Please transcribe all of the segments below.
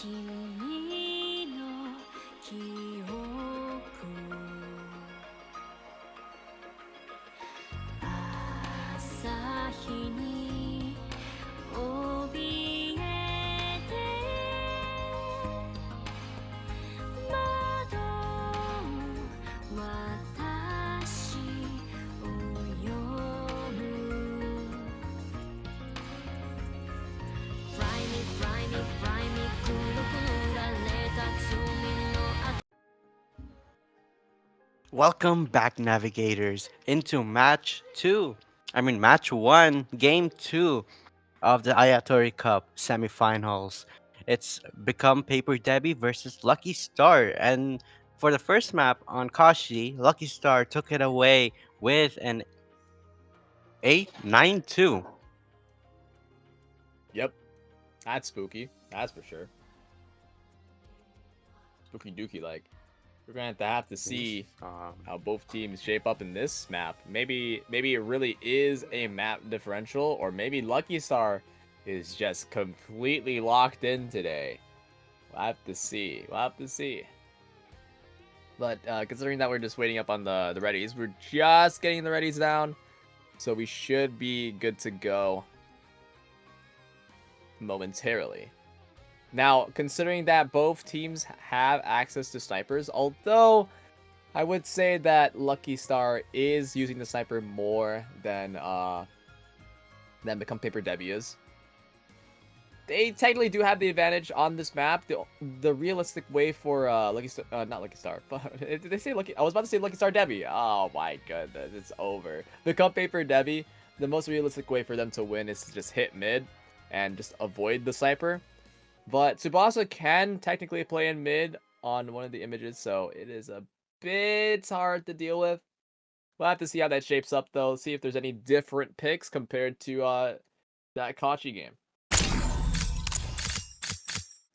君の記憶朝日に怯えて窓私を呼ぶ Fly me, fly me, fly me 黒く塗られた罪の跡 Welcome back, navigators, into match 1, game 2 of the Ayatori Cup semifinals. It's become Paper Debbie versus Lucky Star, and for the first map on Kashi, Lucky Star took it away with an 8-9-2. Yep. That's spooky. That's for sure. Spooky dookie like. We're gonna have to see how both teams shape up in this map. Maybe it really is a map differential, or maybe Lucky Star is just completely locked in today. We'll have to see. We'll have to see. But considering that we're just waiting up on the readies, we're just getting the readies down, so we should be good to go momentarily. Now, considering that both teams have access to snipers, although I would say that Lucky Star is using the sniper more than Become Paper Debbie is. They technically do have the advantage on this map. The realistic way for Lucky Star, not Lucky Star. Did they say Lucky? I was about to say Lucky Star Debbie. Oh my goodness, it's over. Become Paper Debbie. The most realistic way for them to win is to just hit mid and just avoid the sniper. But Tsubasa can technically play in mid on one of the images, so it is a bit hard to deal with. We'll have to see how that shapes up, though. See if there's any different picks compared to that Kachi game.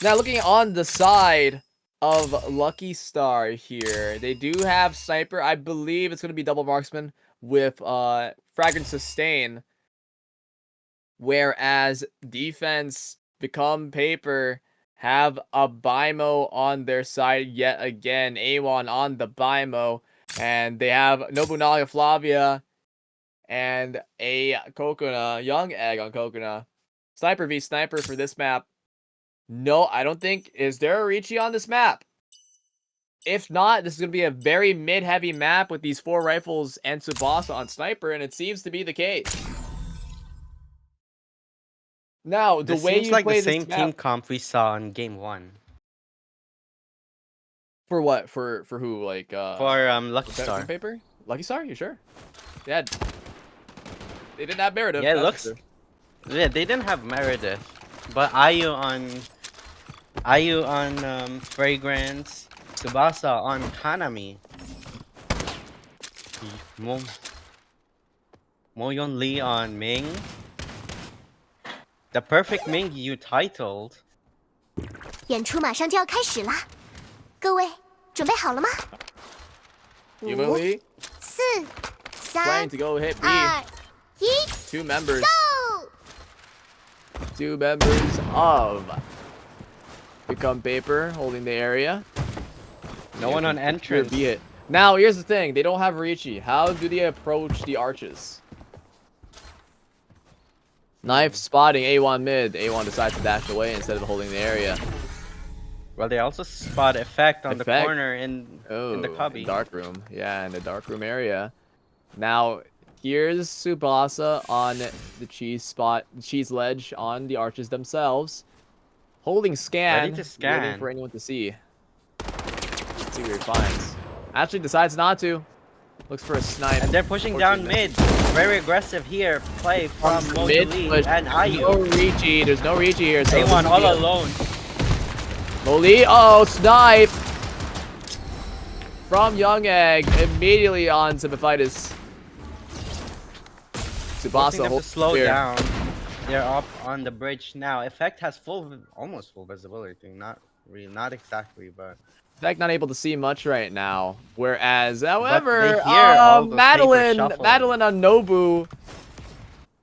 Now, looking on the side of Lucky Star here, they do have Sniper. I believe it's going to be double marksman with Fragrant Sustain. Whereas defense Become Paper have a Bimo on their side yet again. A1 on the Bimo. And they have Nobunaga Flavia and a Kokuna, Young Egg on Kokuna. Sniper v Sniper for this map. No, I don't think. Is there a Riichi on this map? If not, this is going to be a very mid-heavy map with these 4 rifles and Tsubasa on Sniper, and it seems to be the case. Now, the way seems you like play the same this map, team comp we saw in game 1. For what? For who? Like For Lucky Star. Paper? Lucky Star? You sure? Yeah. They didn't have Meredith. Yeah, it looks. Yeah, they didn't have Meredith, but Ayu on Fragrance, Tsubasa on Hanami, Moyon Lee on Ming. The perfect Ming you titled. 演出马上就要开始啦，各位准备好了吗？5、4、Trying 3、to go hit B. 2、1 Two members.，Go！ Two members of Become Paper holding the area. No one on entrance. Be it. Now, here's the thing. They don't have Riichi. How do they approach the arches? Knife spotting A1 mid. A1 decides to dash away instead of holding the area. Well, they also spot Effect on the corner in the cubby. In dark room. Yeah, in the dark room area. Now, here's Tsubasa on the cheese ledge on the arches themselves. Holding scan. Ready to scan. Waiting for anyone to see. Let's see what he finds. Actually decides not to. Looks for a snipe. And they're pushing down mid. Very aggressive here. Play from mid Moli and Ayu. No Riichi. There's no Riichi here. So A1 all alone. Moli. Oh, snipe. From Young Egg. Immediately on Sympathitis. Tsubasa to slow down. They're up on the bridge now. Effect has almost full visibility. Not exactly, but Effect not able to see much right now. Whereas, however, Madeline on Nobu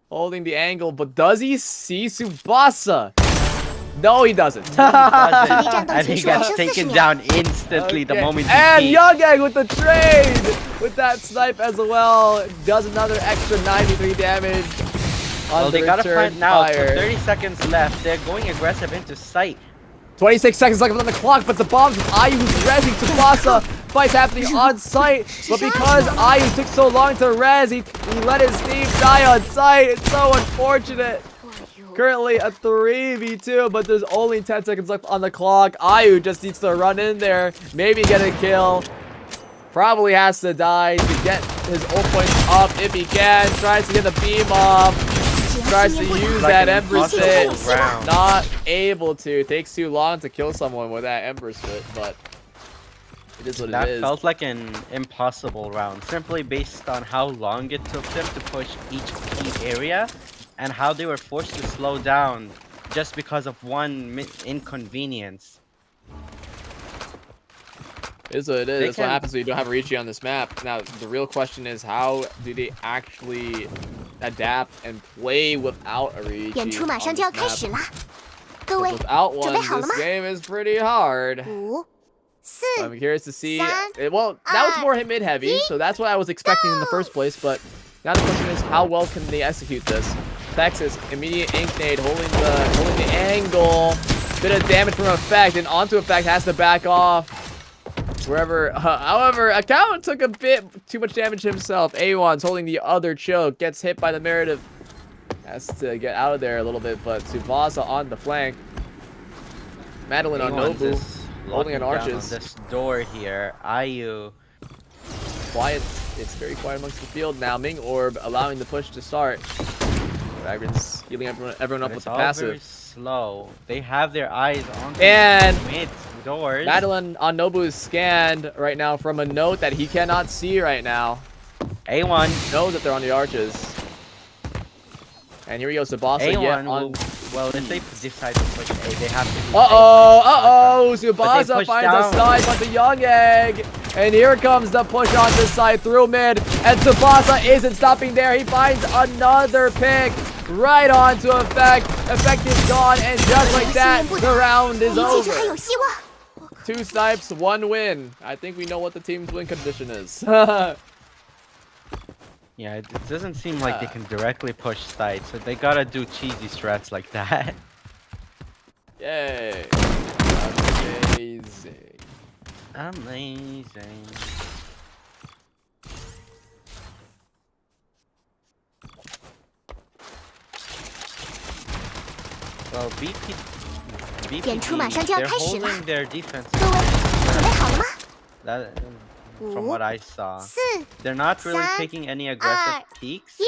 holding the angle, but does he see Tsubasa? No, he doesn't. And he gets taken down instantly the Okay. moment he And peeks. Young Egg with the trade with that snipe as well does another extra 93 damage. On Well, the they gotta return find now. fire. So 30 seconds left. They're going aggressive into sight. 26 seconds left on the clock, but the bombs with Ayu who's rezzing Tsubasa. Fights happening on site, but because Ayu took so long to res, he let his team die on site. It's so unfortunate. Currently a 3v2, but there's only 10 seconds left on the clock. Ayu just needs to run in there, maybe get a kill. Probably has to die to get his ult points up if he can. Tries to get the beam off. Tries to use Like that an Ember impossible Spit. round. Not able to. Takes too long to kill someone with that Ember Spit, but it is what it That is. felt like an impossible round, simply based on how long it took them to push each key area and how they were forced to slow down just because of one inconvenience. It is what it is. They That's what can- happens when you don't have Ricci on this map. Now, the real question is, how do they actually adapt and play without a Ricci 演出马上就要开始 on 啦 this map? 各位 'Cause without 准 one, 备好了 this 吗 game is pretty hard. 5 I'm 4 curious to see. 3 Well, that was 2 more mid heavy, so that's what I was expecting in the first place. But now the question is, how well can they execute this? Texas immediate ink nade, holding the angle. Bit of damage from Effect, and onto Effect has to back off. Wherever, however, Account took a bit too much damage himself. A1's holding the other choke, gets hit by the narrative. Has to get out of there a little bit, but Tsubasa on the flank. Madeline on Anyone's Nobu, just holding an locking down arches. on this door here. Ayu. Quiet. It's very quiet amongst the field now. Ming Orb allowing the push to start. Dragons healing everyone up But with it's the all very passive. slow. They have their eyes on the And mid doors. Madeline on Nobu is scanned right now from a note that he cannot see right now. A1. Knows that they're on the arches. And here we go, Tsubasa A1 yet will, on. well, if they decide to push A, they have to. Uh-oh! But they Tsubasa push finds down. a snipe on the Young Egg. And here comes the push on this side through mid. And Tsubasa isn't stopping there. He finds another pick right onto Effect. Effect is gone. And just like that, the round is 你其实还 over. 有希望 2 snipes, 1 win. I think we know what the team's win condition is. Yeah, it doesn't seem like they can directly push side, so they gotta do cheesy strats like that. Yay. Amazing. Amazing. Well, BP 演出马上就要 they're 开始了 holding their defense. 各位准备好了吗 That, from 5 what I saw, 4 they're not really 3 taking any aggressive peeks. 1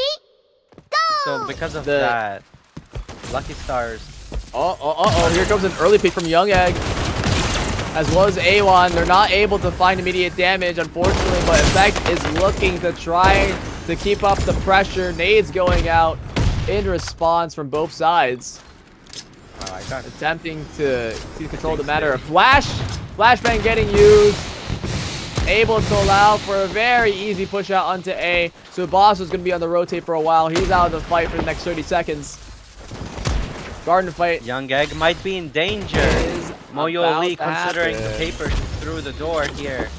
So because of The- that, Lucky Stars. Here comes an early pick from Young Egg. As well as A1. They're not able to find immediate damage, unfortunately, but Effect is looking to try to keep up the pressure. Nades going out in response from both sides. Oh, I got Attempting to control the matter of Flashbang getting used. Able to allow for a very easy push out onto A. So Boss is going to be on the rotate for a while. He's out of the fight for the next 30 seconds. Garden fight Young Egg might be in danger. is Moyo about Lee to considering the happen. paper through the door here.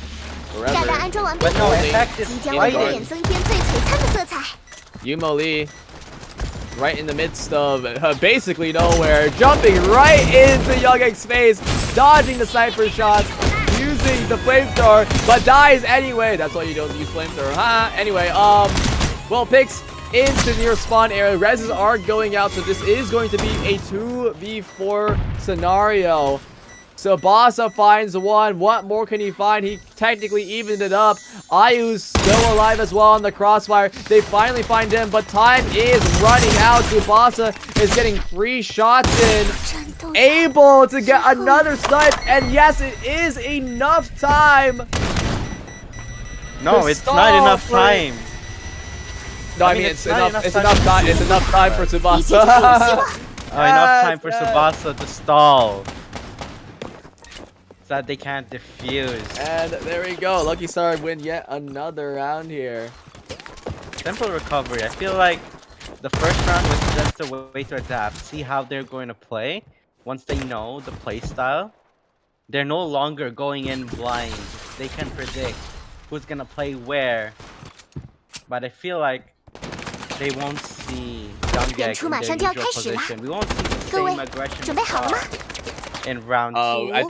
炸弹 Forever. 安装完毕 But no, Holding. Effect is 即将为你 fighting. 点增添最璀璨的色彩 Yumo Lee, right in the midst of basically nowhere, jumping right into Young Egg's face, dodging the sniper shots, using the flamethrower, but dies anyway. That's why you don't use flamethrower, huh? Anyway, well, picks into near spawn area. Reses are going out, so this is going to be a 2v4 scenario. So Basa finds one. What more can he find? He technically evened it up. Ayu's still alive as well on the crossfire. They finally find him, but time is running out. Tsubasa is getting 3 shots in. 战斗 Able to get another snipe. And yes, it is enough time. No, To it's not enough stall for- time. No, I mean, mean, it's it's not enough. enough It's time enough to time. see It's it, enough time for 一切就 Tsubasa. 还有希望 Oh, enough time for Yes. Tsubasa to stall. So that they can't defuse. And there we go. Lucky Star win yet another round here. Simple recovery. I feel like the first round was just a way to adapt, see how they're going to play. once they know the playstyle, they're no longer going in blind. They can predict who's gonna play where. But I feel like they won't see Young Egg in their usual position. We won't see the same aggression we saw in round 2. I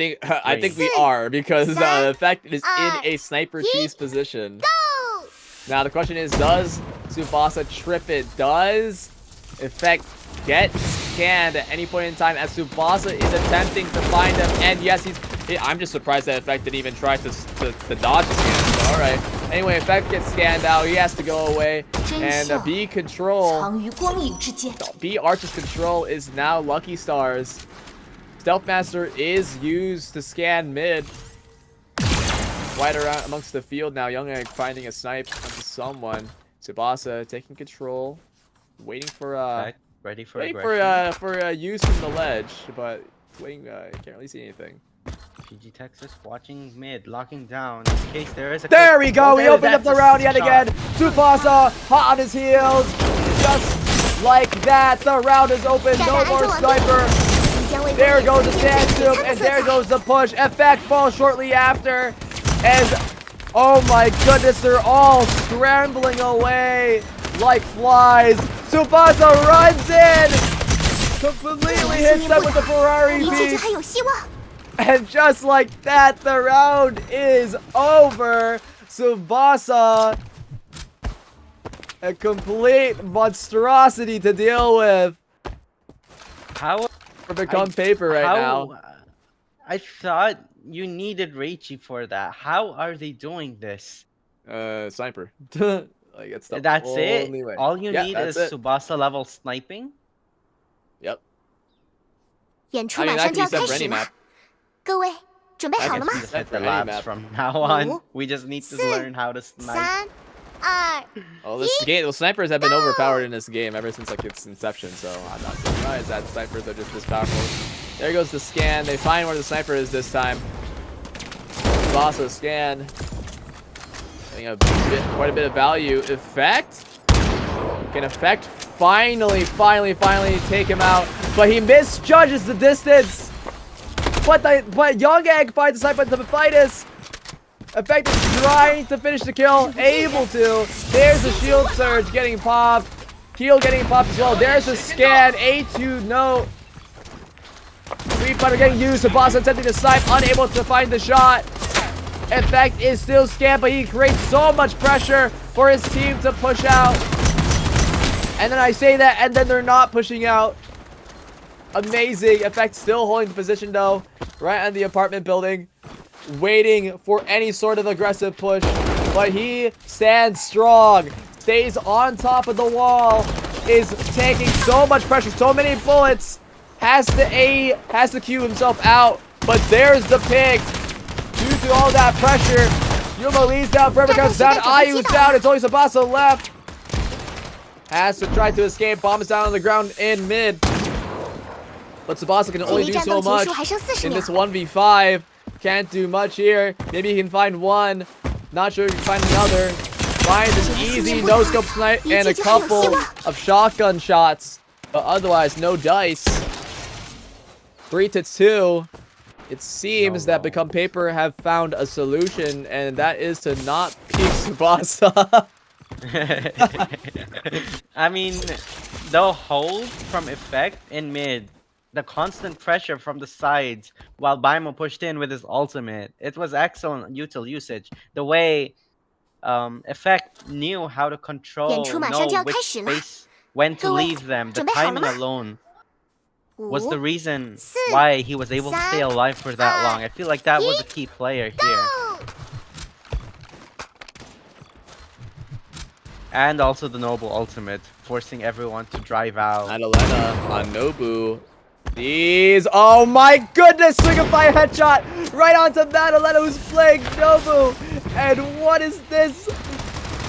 think we are, because the fact is in a sniper cheese position. Now the question is, does Tsubasa trip it? Does Effect get scanned at any point in time as Tsubasa is attempting to find him? And yes, I'm just surprised that Effect didn't even try to dodge the scan. So, alright. Anyway, Effect gets scanned out. He has to go away. And B Archer's control is now Lucky Star's. Stealth Master is used to scan mid. Right around amongst the field now. Young Egg finding a snipe onto someone. Tsubasa taking control. Waiting for ready for use from the ledge, but waiting. Can't really see anything. PG Texas watching mid, locking down in case there is a. There we go. We opened up the round yet again. Tsubasa hot on his heels, just like that. The round is open. No more sniper. There goes the sand soup, and there goes the push. Effect falls shortly after, and oh my goodness, they're all scrambling away like flies. Tsubasa runs in, completely hits them with the Ferrari piece, and just like that, the round is over. Tsubasa, a complete monstrosity to deal with. How become paper right now. I thought you needed Reichi for that. How are they doing this? Sniper. Like that's it? Way. All you need is Tsubasa level sniping? Yep. I mean, that can be set for any map. I guess we just hit the labs from now on. We just need to learn how to snipe. Well, those snipers have been overpowered in this game ever since like its inception, so I'm not surprised that snipers are just this powerful. There goes the scan. They find where the sniper is this time. Tsubasa scan. Getting quite a bit of value. Effect? Can Effect finally take him out, but he misjudges the distance. But Young Egg finds the sniper to fight us. Effect is trying to finish the kill, able to. There's the shield surge getting popped. Keel getting popped as well. There's the scan. A2, no. Street Fighter getting used. Tsubasa attempting to snipe, unable to find the shot. Effect is still scanned, but he creates so much pressure for his team to push out. And then I say that, and then they're not pushing out. Amazing. Effect still holding the position, though. Right on the apartment building. Waiting for any sort of aggressive push, but he stands strong, stays on top of the wall, is taking so much pressure, so many bullets, has to Q himself out, but there's the pick. Due to all that pressure, Yuma leads down, Forever comes down, Ayu's down, it's only Tsubasa left. Has to try to escape, bomb is down on the ground in mid, but Tsubasa can only do so much in this 1v5. Can't do much here. Maybe he can find one. Not sure if he can find another. Finds an easy no-scope snipe and a couple of shotgun shots. But otherwise, no dice. 3-2. It seems that Become Paper have found a solution, and that is to not peek Tsubasa. I mean, the hold from Effect in mid. The constant pressure from the sides while Baimo pushed in with his ultimate. It was excellent util usage. The way Effect knew how to control, know which space, when to leave them. The timing alone was the reason why he was able to stay alive for that long. I feel like that was a key player here. And also the Noble ultimate, forcing everyone to drive out. Madalena on Nobu. These, oh my goodness, swing of fire headshot right onto Madalena, who's playing Nobu. And what is this?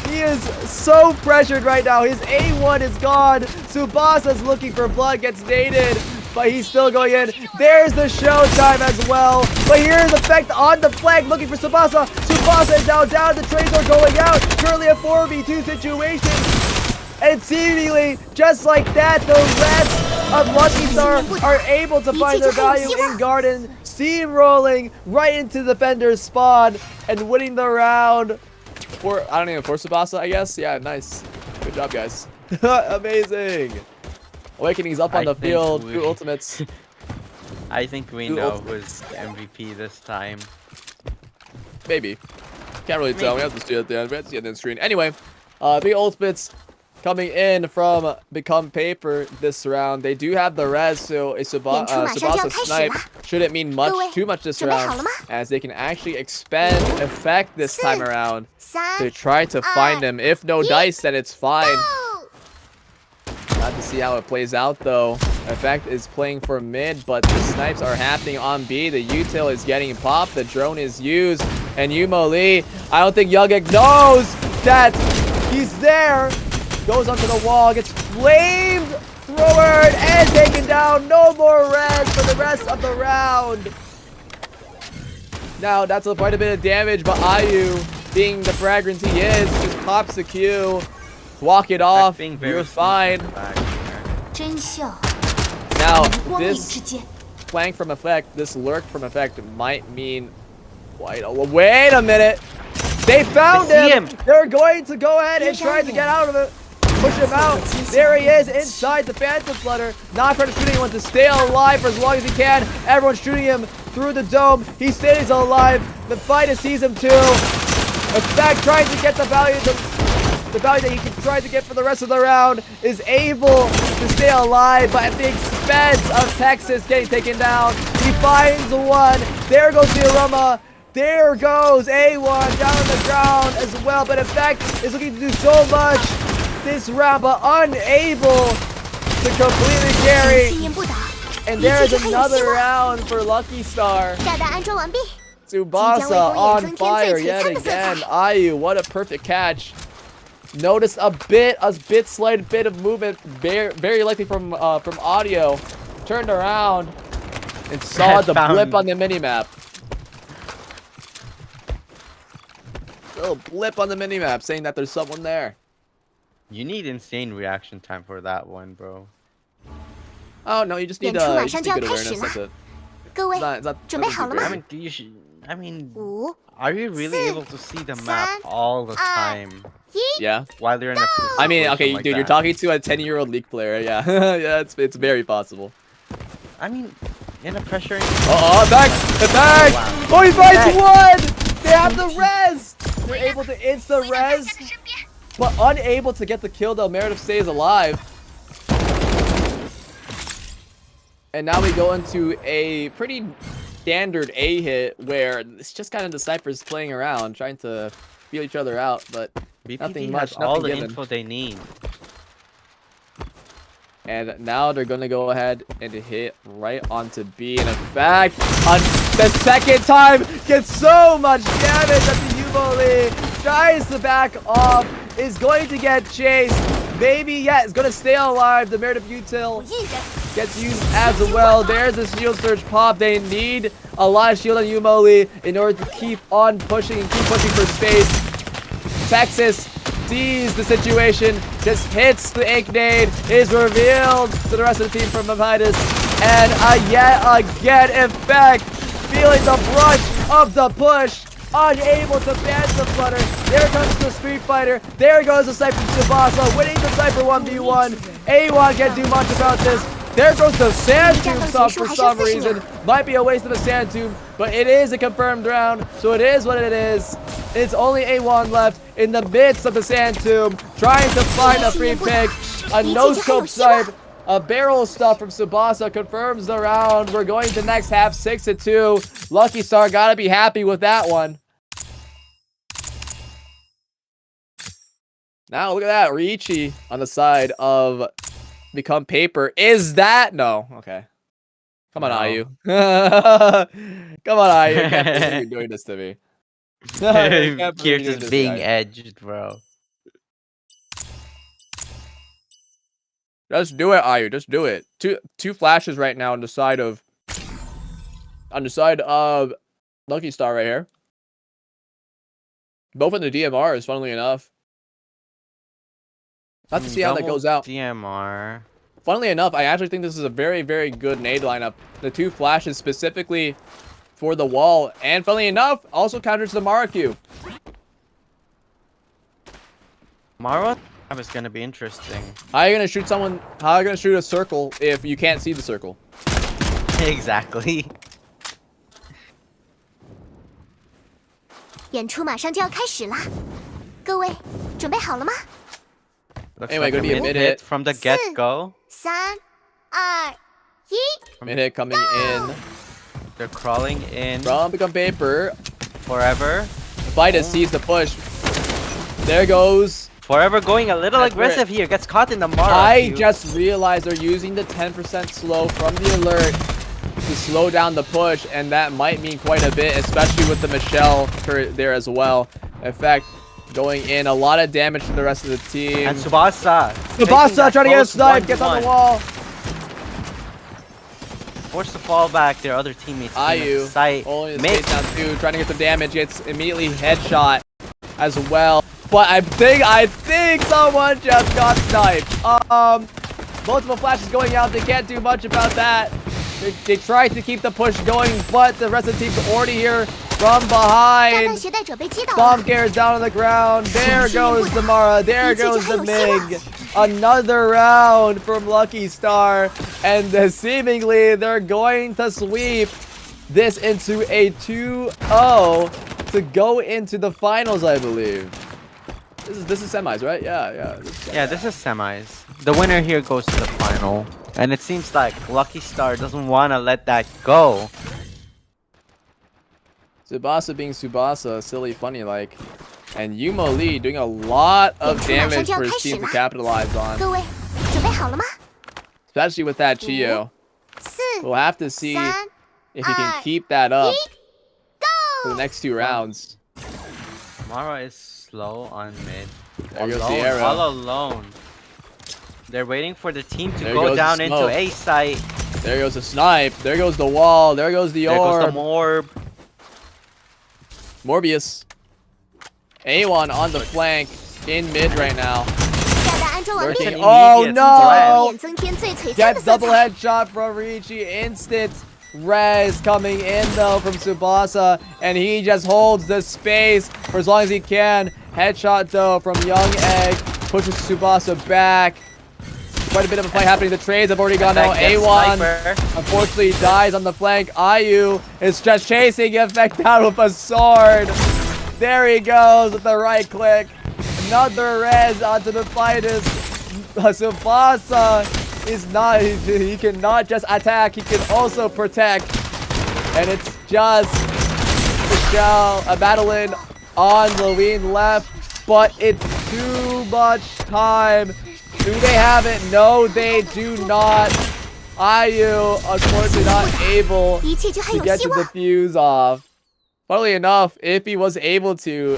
He is so pressured right now. His A1 is gone. Tsubasa's looking for blood, gets naded, but he's still going in. There's the showtime as well. But here's Effect on the flank looking for Tsubasa. Tsubasa is now down. The trades are going out. Currently a 4v2 situation. And seemingly, just like that, the rest of Lucky Star are able to find their value in Garden, steamrolling right into the defender's spawn and winning the round. For, I don't even, for Tsubasa, I guess. Yeah, nice. Good job, guys. Amazing. Awakening's up on the field. Two ultimates. I think we Two know ultimates. who's the MVP this time. Maybe. Can't really tell. We have to see it at the end. We have to see it on the screen. Anyway, 3 ultimates coming in from Become Paper this round. They do have the res, so a Tsubasa snipe shouldn't mean too much this round, as they can actually expend effect this time around to try to find him. If no dice, then it's fine. Have to see how it plays out, though. Effect is playing for mid, but the snipes are happening on B. The util is getting popped. The drone is used. And Yumo Lee, I don't think Yogic knows that he's there. Goes onto the wall, gets flamed, throwered, and taken down. No more res for the rest of the round. Now, that's quite a bit of damage, but Ayu, being the fragrance he is, just pops the Q. Walk it off. You're fine. Now, this flank from effect, this lurk from effect might mean quite a... Wait a minute. They found him. They're going to go ahead and try to get out of it. Push him out. There he is inside the Phantom Flutter. Not trying to shoot anyone to stay alive for as long as he can. Everyone's shooting him through the dome. He stays alive. The fight is season 2. Effect trying to get the value that he can try to get for the rest of the round, is able to stay alive, but at the expense of Texas getting taken down. He finds one. There goes the Aroma. There goes A1 down on the ground as well, but Effect is looking to do so much this round, but unable to completely carry. And there is another round for Lucky Star. Tsubasa on fire yet again. Ayu, what a perfect catch. Noticed a slight bit of movement, very likely from audio. Turned around and saw the blip on the minimap. Little blip on the minimap saying that there's someone there. You need insane reaction time for that one, bro. Oh no, you just need good awareness. That's it. I mean, are you really able to see the map all the time? Yeah. While they're in a I mean, okay, like dude, that? you're talking to a 10-year-old League player. Yeah, yeah, it's very possible. I mean, in a pressuring. Back! Wow. Oh, he finds one! They have the res! They're able to insta-res, but unable to get the kill, though. Meredith stays alive. And now we go into a pretty standard A hit where it's just kind of the snipers playing around, trying to feel each other out, but nothing much, has all the given. info they need. And now they're going to go ahead and hit right onto B. And in fact, on the second time, gets so much damage that the Yumoli tries to back off, is going to get chased. Maybe, yeah, is going to stay alive. The Meredith Util gets used as well. There's a shield surge pop. They need a lot of shield on Yumoli in order to keep on pushing and keep pushing for space. Texas sees the situation, just hits the Ignade, is revealed to the rest of the team from Midas, and yet again, Effect feeling the brunt of the push, unable to ban the Flutter. There comes the Street Fighter, there goes the Sniper Tsubasa, winning the Sniper 1v1. A1 can't do much about this. There goes the Sand Tomb sub for some reason. Might be a waste of a Sand Tomb, but it is a confirmed round, so it is what it is. It's only A1 left in the midst of the Sand Tomb, trying to find a free pick. A no-scope snipe, a barrel stuff from Tsubasa confirms the round. We're going to next half 6-2. Lucky Star gotta be happy with that one. Now look at that, Riichi on the side of Become Paper. Is that no? Okay. Come on, Ayu. Come on, Ayu. I can't believe you're doing this to me. You're just being edged, bro. Just do it, Ayu. Just do it. Two flashes right now on the side of Lucky Star right here. Both in the DMR is funnily enough. Have to see how that goes out. DMR. funnily enough, I actually think this is a very, very good nade lineup. The 2 flashes specifically for the wall, and funnily enough, also counters the Mara Q. Mara is gonna be interesting. How are you gonna shoot someone? How are you gonna shoot a circle if you can't see the circle? Exactly. 演出马上就要开始啦，各位准备好了吗？ Looks Anyway, like a gonna be a mid mid hit hit. from the get-go. 3、2、1。 Mid hit coming in. They're crawling in From Become Paper. forever. Vita sees the push. There goes. Forever going a little That's aggressive here. Gets caught in the Mara. I Q. just realized they're using the 10% slow from the alert to slow down the push, and that might mean quite a bit, especially with the Michelle there as well. In fact, going in a lot of damage to the rest of the team. And Tsubasa. Tsubasa trying to get a snipe, gets on the wall. Forced to fall back. Their other teammates. Ayu, Sight. only the Mid. space down 2, trying to get some damage, gets immediately headshot as well. But I think someone just got sniped. Multiple flashes going out. They can't do much about that. They tried to keep the push going, but the rest of the team's already here from 炸弹 behind. 携带者被击倒 Bomb 了， carriers down on the ground. There goes the Mara. There goes the Mig. Another round from Lucky Star. And seemingly they're going to sweep this into a 2-0 to go into the finals, I believe. This is semis, right? Yeah. Yeah, this is semis. The winner here goes to the final. And it seems like Lucky Star doesn't want to let that go. Tsubasa being Tsubasa, silly, funny like. And Yumo Lee doing a lot of damage for his team to capitalize on. 各位准备好了吗？ Especially with that Chio. 4、 We'll have to see 3、 if he can keep that up for the go！ next 2 rounds. Mara is slow on mid. There goes the Alone, arrow. all alone. They're waiting for the team to There go goes down the into smoke. A site. There goes the snipe. There goes the wall. There goes the There goes the orb. Morb. Morbius. A1 on the flank in mid right now. 炸弹安装完毕， Lurking. An Oh immediate no! 点增添最璀璨的 Gets 色 double 彩。 headshot from Ricci. Instant res coming in though from Tsubasa. And he just holds the space for as long as he can. Headshot though from Young Egg. Pushes Tsubasa back. Quite a bit of a fight happening. The trades have already gone out. Effect gets A1 sniper. unfortunately dies on the flank. Ayu is just chasing Effect down with a sword. There he goes with the right click. Another res onto the fighters. Tsubasa is not, he cannot just attack, he can also protect. And it's just Michelle, Madeline on Lewin left, but it's too much time. Do they have it? No, they do not. Ayu, unfortunately, not able 一切就还 to 有 get 希 the 望。 defuse off. Funnily enough, if he was able to,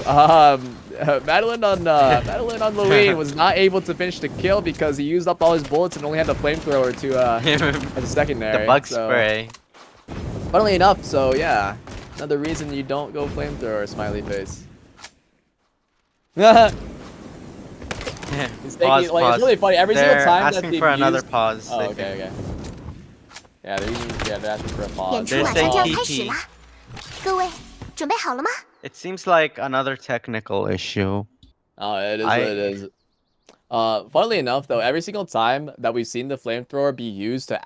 Madeline on Louis was not able to finish the kill because he used up all his bullets and only had the flamethrower to as a secondary. The bug so, spray. Funnily enough, so yeah, another reason you don't go flamethrower, smiley face. He's taking, like, it's really funny every They're single time that asking they've for another used... pause. Oh, I okay, think. okay. Yeah, they're asking for a pause. 演出 They're 马上 saying 就要开始 TP. 啦，各位准备好了吗？ It seems like another technical issue. Oh, it is what it is. Funnily enough, though, every single time that we've seen the flamethrower be used to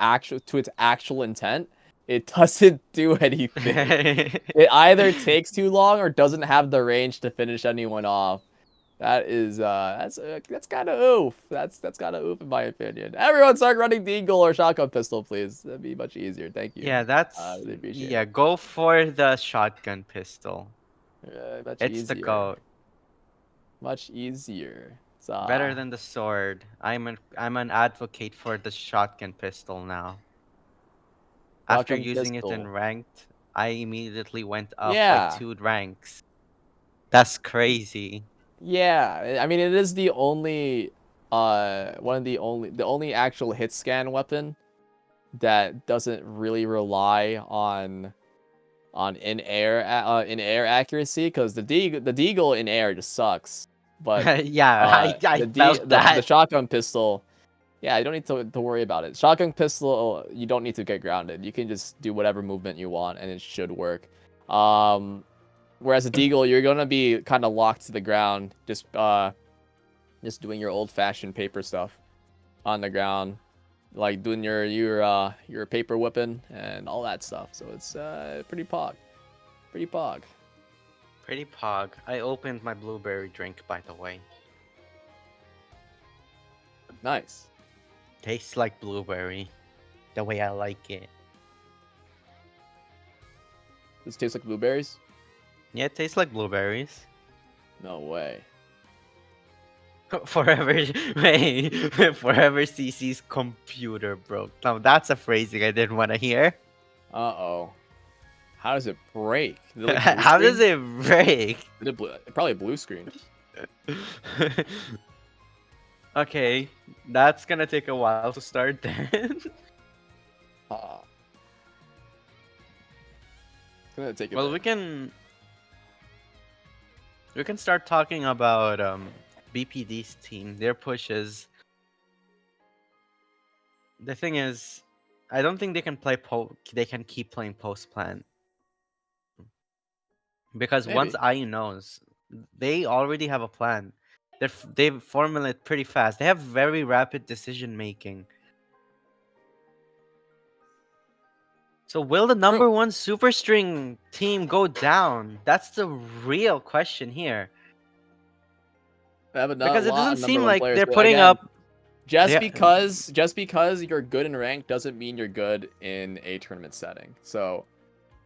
its actual intent, it doesn't do anything. It either takes too long or doesn't have the range to finish anyone off. That is that's kind of oof. That's kind of oof in my opinion. Everyone start running Deagle or shotgun pistol, please. That'd be much easier. Thank you. Yeah, that's really appreciate yeah. Go for the shotgun pistol. Much It's easier. the goat. Much easier. Better than the sword. I'm an advocate for the shotgun pistol now. After Shotgun using it in pistol. ranked, I immediately went up Yeah. like 2 ranks. That's crazy. Yeah, I mean it is the only the only actual hit scan weapon that doesn't really rely on in air accuracy, because the deagle in air just sucks. But Yeah, I the felt that. the shotgun pistol Yeah, you don't need to worry about it. Shotgun pistol, you don't need to get grounded. You can just do whatever movement you want, and it should work. Whereas a deagle, you're gonna be kind of locked to the ground, just doing your old-fashioned paper stuff on the ground, like doing your paper whipping and all that stuff. So it's pretty pog, pretty pog. Pretty pog. I opened my blueberry drink, by the way. Nice. Tastes like blueberry, the way I like it. Does it taste like blueberries? Yeah, it tastes like blueberries. No way. Forever, wait, forever CC's computer broke. Now that's a phrasing I didn't want to hear. Uh-oh. How does it break? Did it, like, blue How does screen? it break? Did it probably a blue screen. Okay, that's gonna take a while to start then. Uh, it's gonna take a Well, bit. we can start talking about BPD's team, their pushes. The thing is, I don't think they can they can keep playing post plan. Because once Maybe. IU knows, they already have a plan. They formulate pretty fast. They have very rapid decision making. So will the number one super string team go down? That's the real question here. They have Because it lot doesn't of number seem one like players, they're but putting again, up. just they- because you're good in rank doesn't mean you're good in a tournament setting. So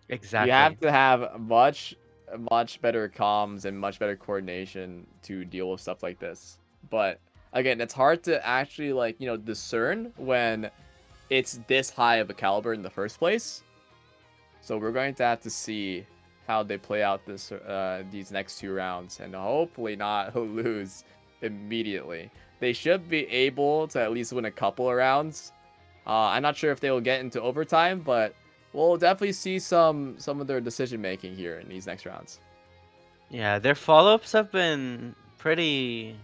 Exactly. you have to have much better comms and much better coordination to deal with stuff like this. But again, it's hard to actually discern when it's this high of a caliber in the first place. So we're going to have to see how they play out these next 2 rounds and hopefully not lose immediately. They should be able to at least win a couple of rounds. I'm not sure if they will get into overtime, but we'll definitely see some of their decision making here in these next rounds. Yeah, their follow-ups have been pretty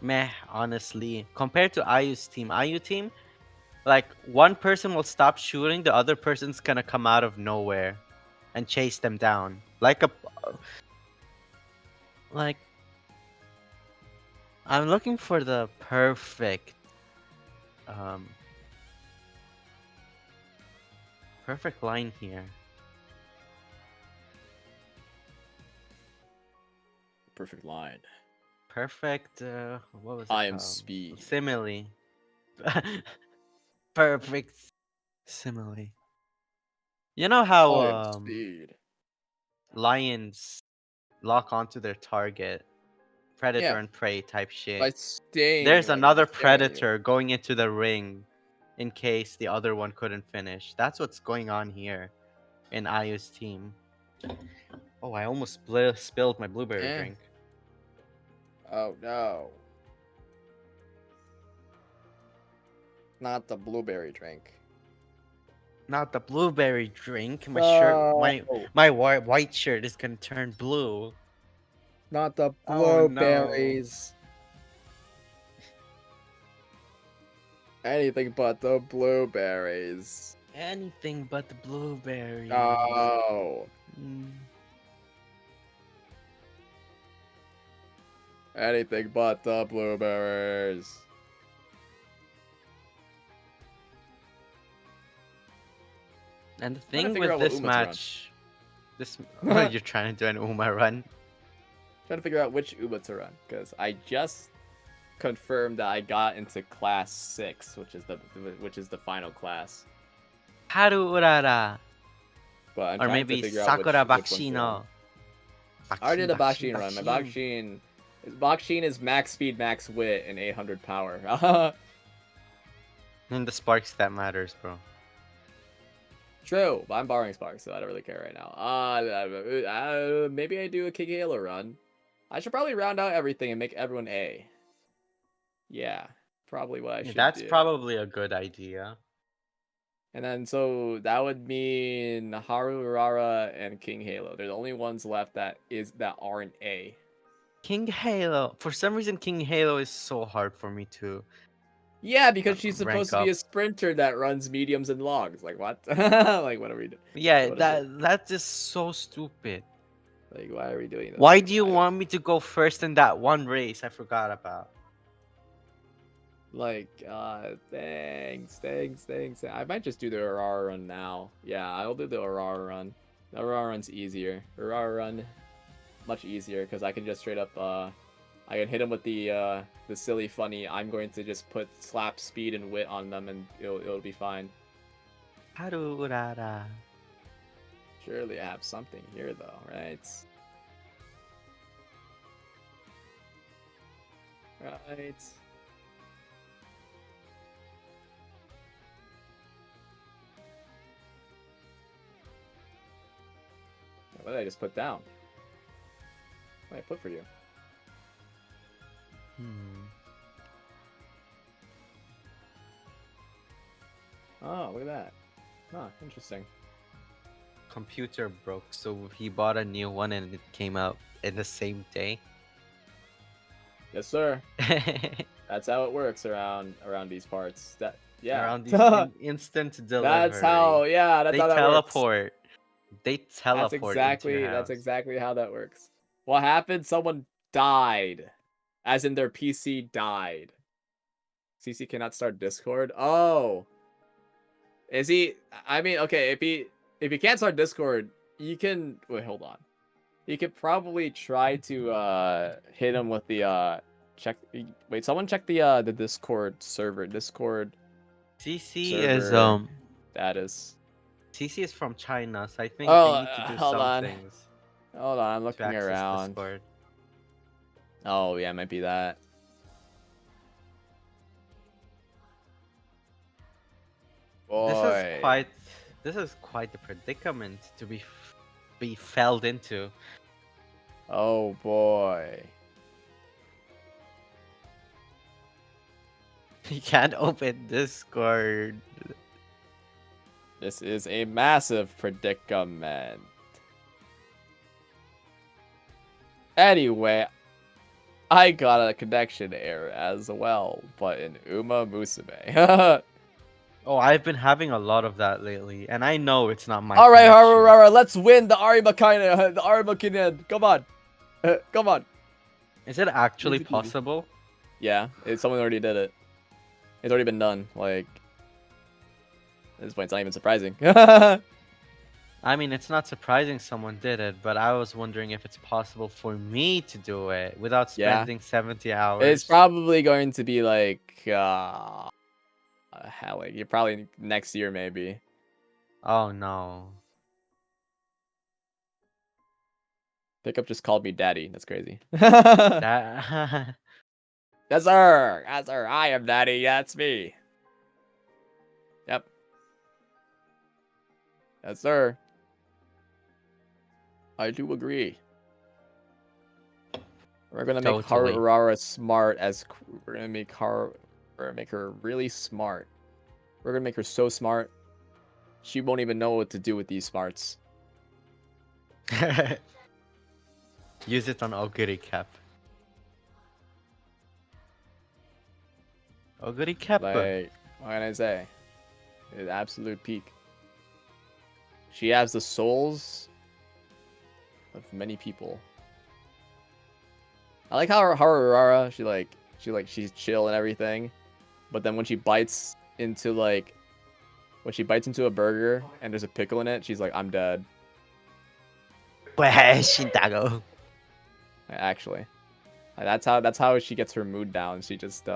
meh, honestly. Compared to IU's team. IU team, like one person will stop shooting, the other person's gonna come out of nowhere and chase them down. Like I'm looking for the perfect perfect line here. Perfect line. Perfect what was it I am called? speed. Simile. Perfect simile. You know how I am speed. lions lock onto their target, predator Yeah. and prey type shit. By staying. There's like, another staring at you. predator going into the ring in case the other one couldn't finish. That's what's going on here in IU's team. Oh, I almost spilled my blueberry Eh. drink. Oh no. Not the blueberry drink. Not the blueberry drink. My shirt, No. my white shirt is gonna turn blue. Not the Oh, no. blueberries. Anything but the blueberries. Anything but the blueberry. Oh. Mm. Anything but the blueberries. And the Trying to thing figure with out what this Uma to run. match, oh, you're trying to do an Uma run. Trying to figure out which Uba to run, because I just confirmed that I got into class 6, which is the final class. Haru Urara. But I'm Or trying maybe to figure Sakura out which one to Bakshino. run. I already did a Bakshin run. My Bakshin is max speed, max wit, and 800 power. And the sparks that matters, bro. True, but I'm borrowing Sparks, so I don't really care right now. Maybe I do a King Halo run. I should probably round out everything and make everyone A. Yeah, probably what I should That's do. probably a good idea. And then so that would mean Haru Urara and King Halo. They're the only ones left that aren't A. King Halo. For some reason, King Halo is so hard for me to Yeah, because she's supposed rank to be up. a sprinter that runs mediums and longs. Like what? Like what are we doing? Yeah, What is it? that's just so stupid. Like why are we doing this? Why Like, do you want me to go first in that one race I forgot about? Like, thanks. I might just do the Aurora run now. Yeah, I'll do the Aurora run. The Aurora run's easier. Aurora run, much easier because I can just straight up, I can hit him with the silly funny. I'm going to just put slap speed and wit on them, and it'll be fine. Harurara. Surely I have something here though, right? Right. What did I just put down? What did I put for you? Oh, look at that. Huh, interesting. Computer broke, so he bought a new one and it came out in the same day. Yes, sir. That's how it works around these parts. Around these instant delivery. That's how. Yeah, that's they how that teleport. works. They teleport into your house. That's exactly how that works. What happened? Someone died, as in their PC died. CC cannot start Discord. Oh, is he? I mean, okay, if he can't start Discord, you can wait. Hold on. You could probably try to hit him with the check. Wait, someone check the Discord server. Discord. CC server is status. CC is from China, so I think Oh, they need to do hold some on. things Hold on, I'm to looking access around. Discord. Oh yeah, it might be that. Boy. This is quite the predicament to be felled into. Oh boy. You can't open Discord. This is a massive predicament. Anyway, I got a connection error as well, but in Uma Musume. Oh, I've been having a lot of that lately, and I know it's not my. All right, connection. Harurara, let's win the Arimakina. The Arimakinen. Come on, come on. Is it actually Easy peasy. possible? Yeah, someone already did it. It's already been done. Like at this point, it's not even surprising. I mean, it's not surprising someone did it, but I was wondering if it's possible for me to do it without Yeah. spending 70 hours. It's probably going to be like, hell, like, you're probably next year maybe. Oh no. Pickup just called me daddy. That's crazy. That Yes, sir. Yes, sir. I am daddy. That's me. Yep. Yes, sir. I do agree. We're gonna make Totally. Harurara smart as we're gonna make her really smart. We're gonna make her so smart, she won't even know what to do with these smarts. Use it on Oguri Cap. Oguri Cap. Like, what can I say? It's absolute peak. She has the souls of many people. I like how Harurara, she's chill and everything, but then when she bites into a burger and there's a pickle in it, she's like, I'm dead. Shintago. Actually, like, that's how she gets her mood down. She just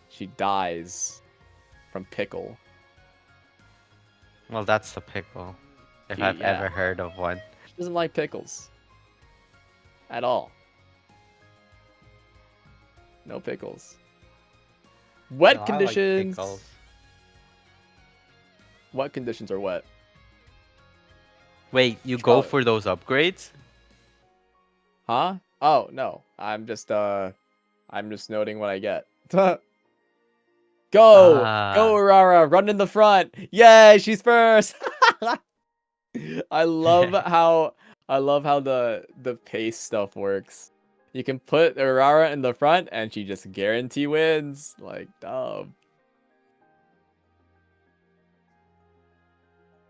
she dies from pickle. Well, that's the pickle. If I've Yeah. ever heard of one. She doesn't like pickles at all. No pickles. Wet No, I like conditions. pickles. What conditions are wet? Wait, you go Oh. for those upgrades? Huh? Oh no. I'm just noting what I get. Go! Ah. Go, Aurora! Run in the front! Yay, she's first! I love how the pace stuff works. You can put Urara in the front, and she just guarantee wins. Like, dumb.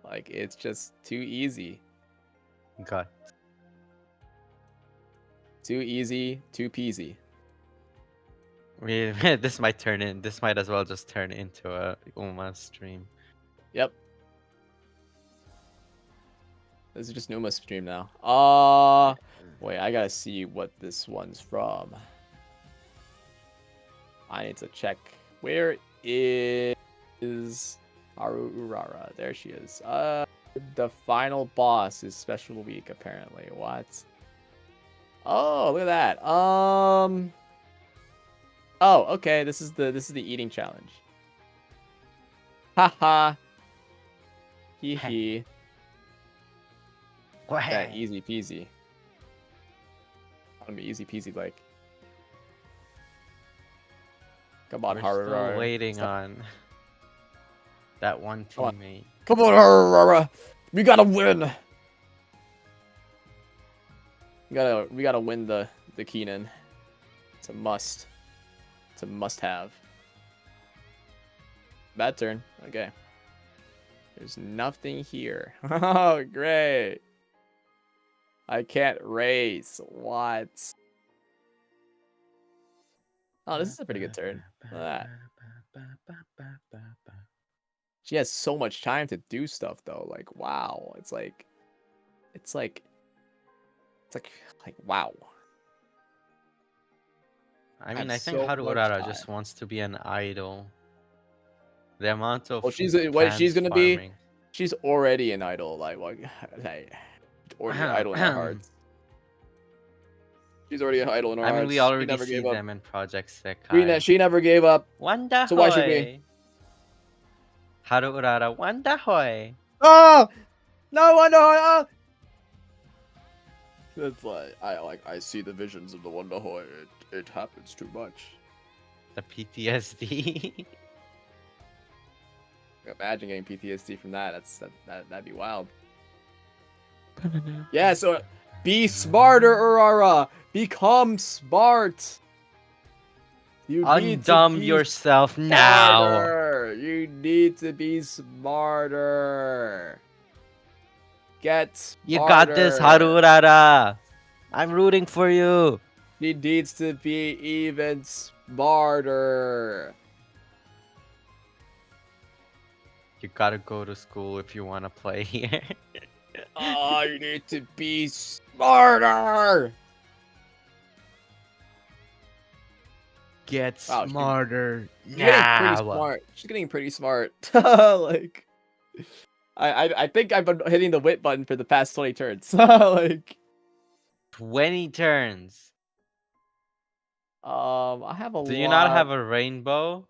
Like, it's just too easy. God. Too easy, too peasy. This might turn in. This might as well just turn into a Uma stream. Yep. This is just Numa's stream now. Wait, I gotta see what this one's from. I need to check. Where is Haru Urara? There she is. The final boss is special week apparently. What? Oh, look at that. Oh, okay. This is the eating challenge. Haha. Hee hee. Yeah, easy peasy. Gonna be easy peasy, like. Come on, We're Haru. still waiting on that one Come on. teammate. Come on, Haru. We gotta win. We gotta win the Keenan. It's a must. It's a must-have. Bad turn. Okay. There's nothing here. Oh, great. I can't race. What? Oh, this is a pretty good turn. Look at that. She has so much time to do stuff though. Like, wow. It's like wow. I mean, I Have think so Haru much Urara just time. wants to be an idol. The amount of Well, what she's gonna be. farming. She's already an idol. Like, what? Like, already an idol in our hearts. She's already an idol in our I mean, hearts. we She already never see gave up. them in Project Sekai. She never gave up. Wanda So why should we? Haru Urara, Wanda hoy. Oh no! Oh. It's like I see the visions of the Wonder Hoy. It happens too much. The PTSD. Imagine getting PTSD from that. That'd be wild. Yeah. So be smarter, Urara. Become smart. You need to Undumb be yourself now. smarter. You need to be smarter. Get smarter. You got this, Haru Urara. I'm rooting for you. He needs to be even smarter. You gotta go to school if you wanna play here. Oh, you need to be smarter. Get Wow, smarter She's getting pretty now. smart. She's getting pretty smart. Like, I think I've been hitting the wit button for the past 20 turns. Like, 20 turns. I have a Do lot. you not have a rainbow?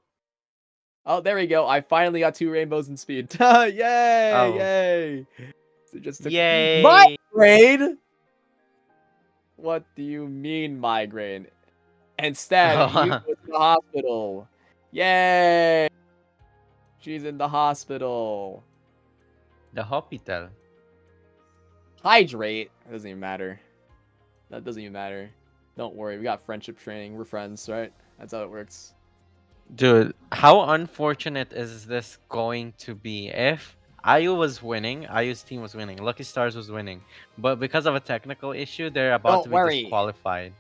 Oh, there we go. I finally got 2 rainbows in speed. Yay! Oh. Yay! So just took Yay! migraine. What do you mean migraine? Instead, you go to the hospital. Yay! She's in the hospital. The hospital. Hydrate. That doesn't even matter. That doesn't even matter. Don't worry. We got friendship training. We're friends, right? That's how it works. Dude, how unfortunate is this going to be if IU was winning, IU's team was winning, Lucky Stars was winning, but because of a technical issue, they're about Don't to be worry. disqualified.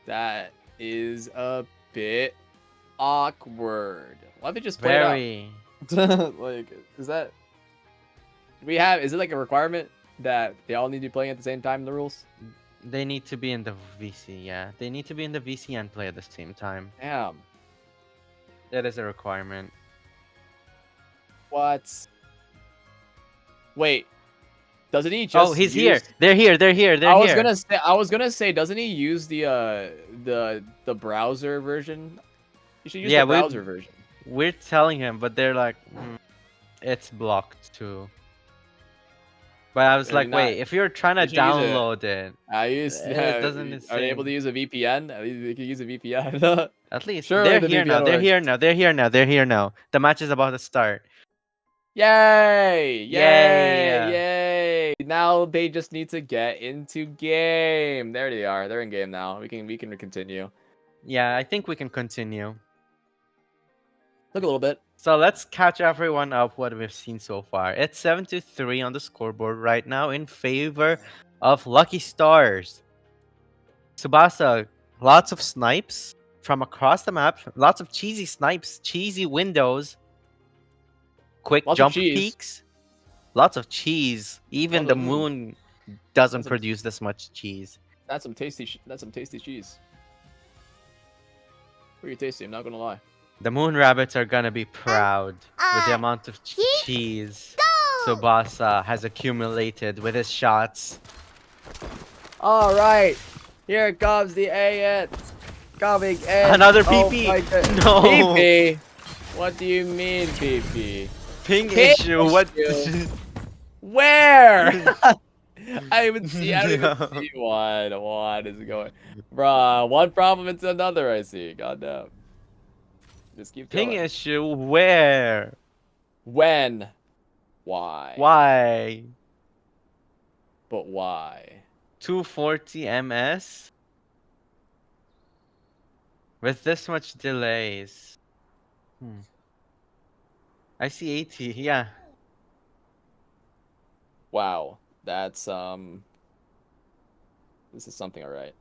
That is a bit awkward. Why don't they just play it Very. out? Like, is that... Is it like a requirement that they all need to be playing at the same time in the rules? They need to be in the VC, yeah. They need to be in the VC and play at the same time. Damn. That is a requirement. What? Wait. Doesn't he just He's here. They're here. I was gonna say, doesn't he use the browser version? You should use the browser version. We're telling him, but they're like, it's blocked too. But I was like, wait, if you're trying to download it, it doesn't are they able to use a VPN? At least they can use a VPN. at least Sure, they're the here now. VPN They're works. here now. They're here now. They're here now. The match is about to start. Yay! Yay! Yay! Now they just need to get into game. There they are. They're in game now. We can continue. Yeah, I think we can continue. Look a little bit. So let's catch everyone up what we've seen so far. It's 7-3 on the scoreboard right now in favor of Lucky Stars. Tsubasa, lots of snipes from across the map. Lots of cheesy snipes, cheesy windows, quick Lots of jump cheese. peaks. Lots of cheese. Even the moon doesn't Lots of- produce this much cheese. That's some tasty. That's some tasty cheese. Pretty tasty. I'm not gonna lie. The moon rabbits are gonna be proud with the amount of cheese Tsubasa has accumulated with his shots. All right, here comes the A coming in. Another Oh PP. my goodness. No. PP. What do you mean, PP? Ping Ping issue. What? issue. Where? I don't even see No. what is going. Bruh, one problem into another. I see. Goddamn. Just keep Ping going. issue. Where? When? Why? Why? But why? 240 ms with this much delays. I see 80. Yeah. Wow. That's This is something, alright.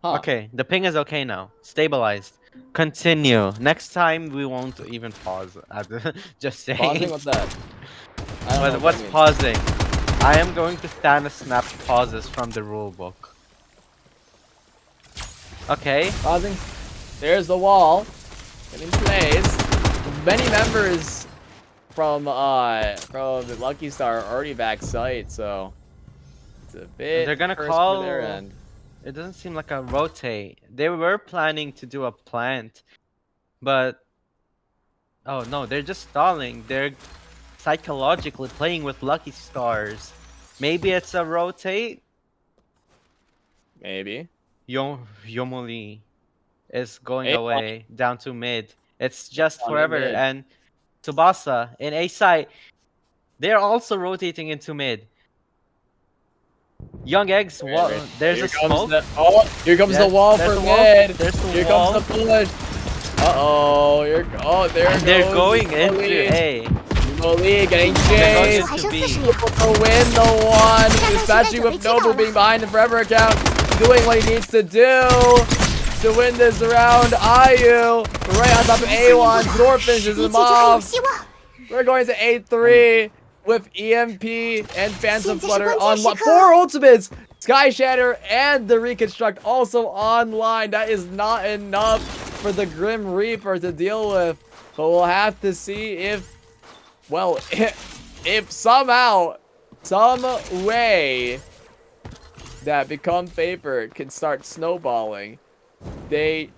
Huh. Okay, the ping is okay now. Stabilized. Continue. Next time we won't even pause. Just saying. Pausing? What's that? I don't know But what what's that means. pausing? I am going to Thanos snap pauses from the rulebook. Okay. Pausing. There's the wall. In place. Many members from the Lucky Star are already back site, so it's a bit. They're gonna cursed call. for their end. It doesn't seem like a rotate. They were planning to do a plant, but oh no, they're just stalling. They're psychologically playing with Lucky Stars. Maybe it's a rotate. Maybe. Yomoli is going A away down to mid. It's just On forever. mid. And Tsubasa in A site, they're also rotating into mid. Young Eggs, there's Here a comes smoke. here comes the Yes, wall there's for the wall. mid. There's the Here wall. comes the push. Uh-oh. There And they're goes going into Yumoli. A. Yumoli getting They're going chased. 还剩 into 40 B. 秒， To win the one, especially with Nobu being behind the forever account, doing what he needs to do to win this round. Ayu right on top of A1, Zor finishes 一 him 切就还有 off. 希望。 We're going to A3 with EMP and Phantom 现在是 Flutter 关键 on 时刻。 4 ultimates. Sky Shatter and the Reconstruct also online. That is not enough for the Grim Reaper to deal with. But we'll have to see if, well, if somehow, some way that Become Paper can start snowballing. They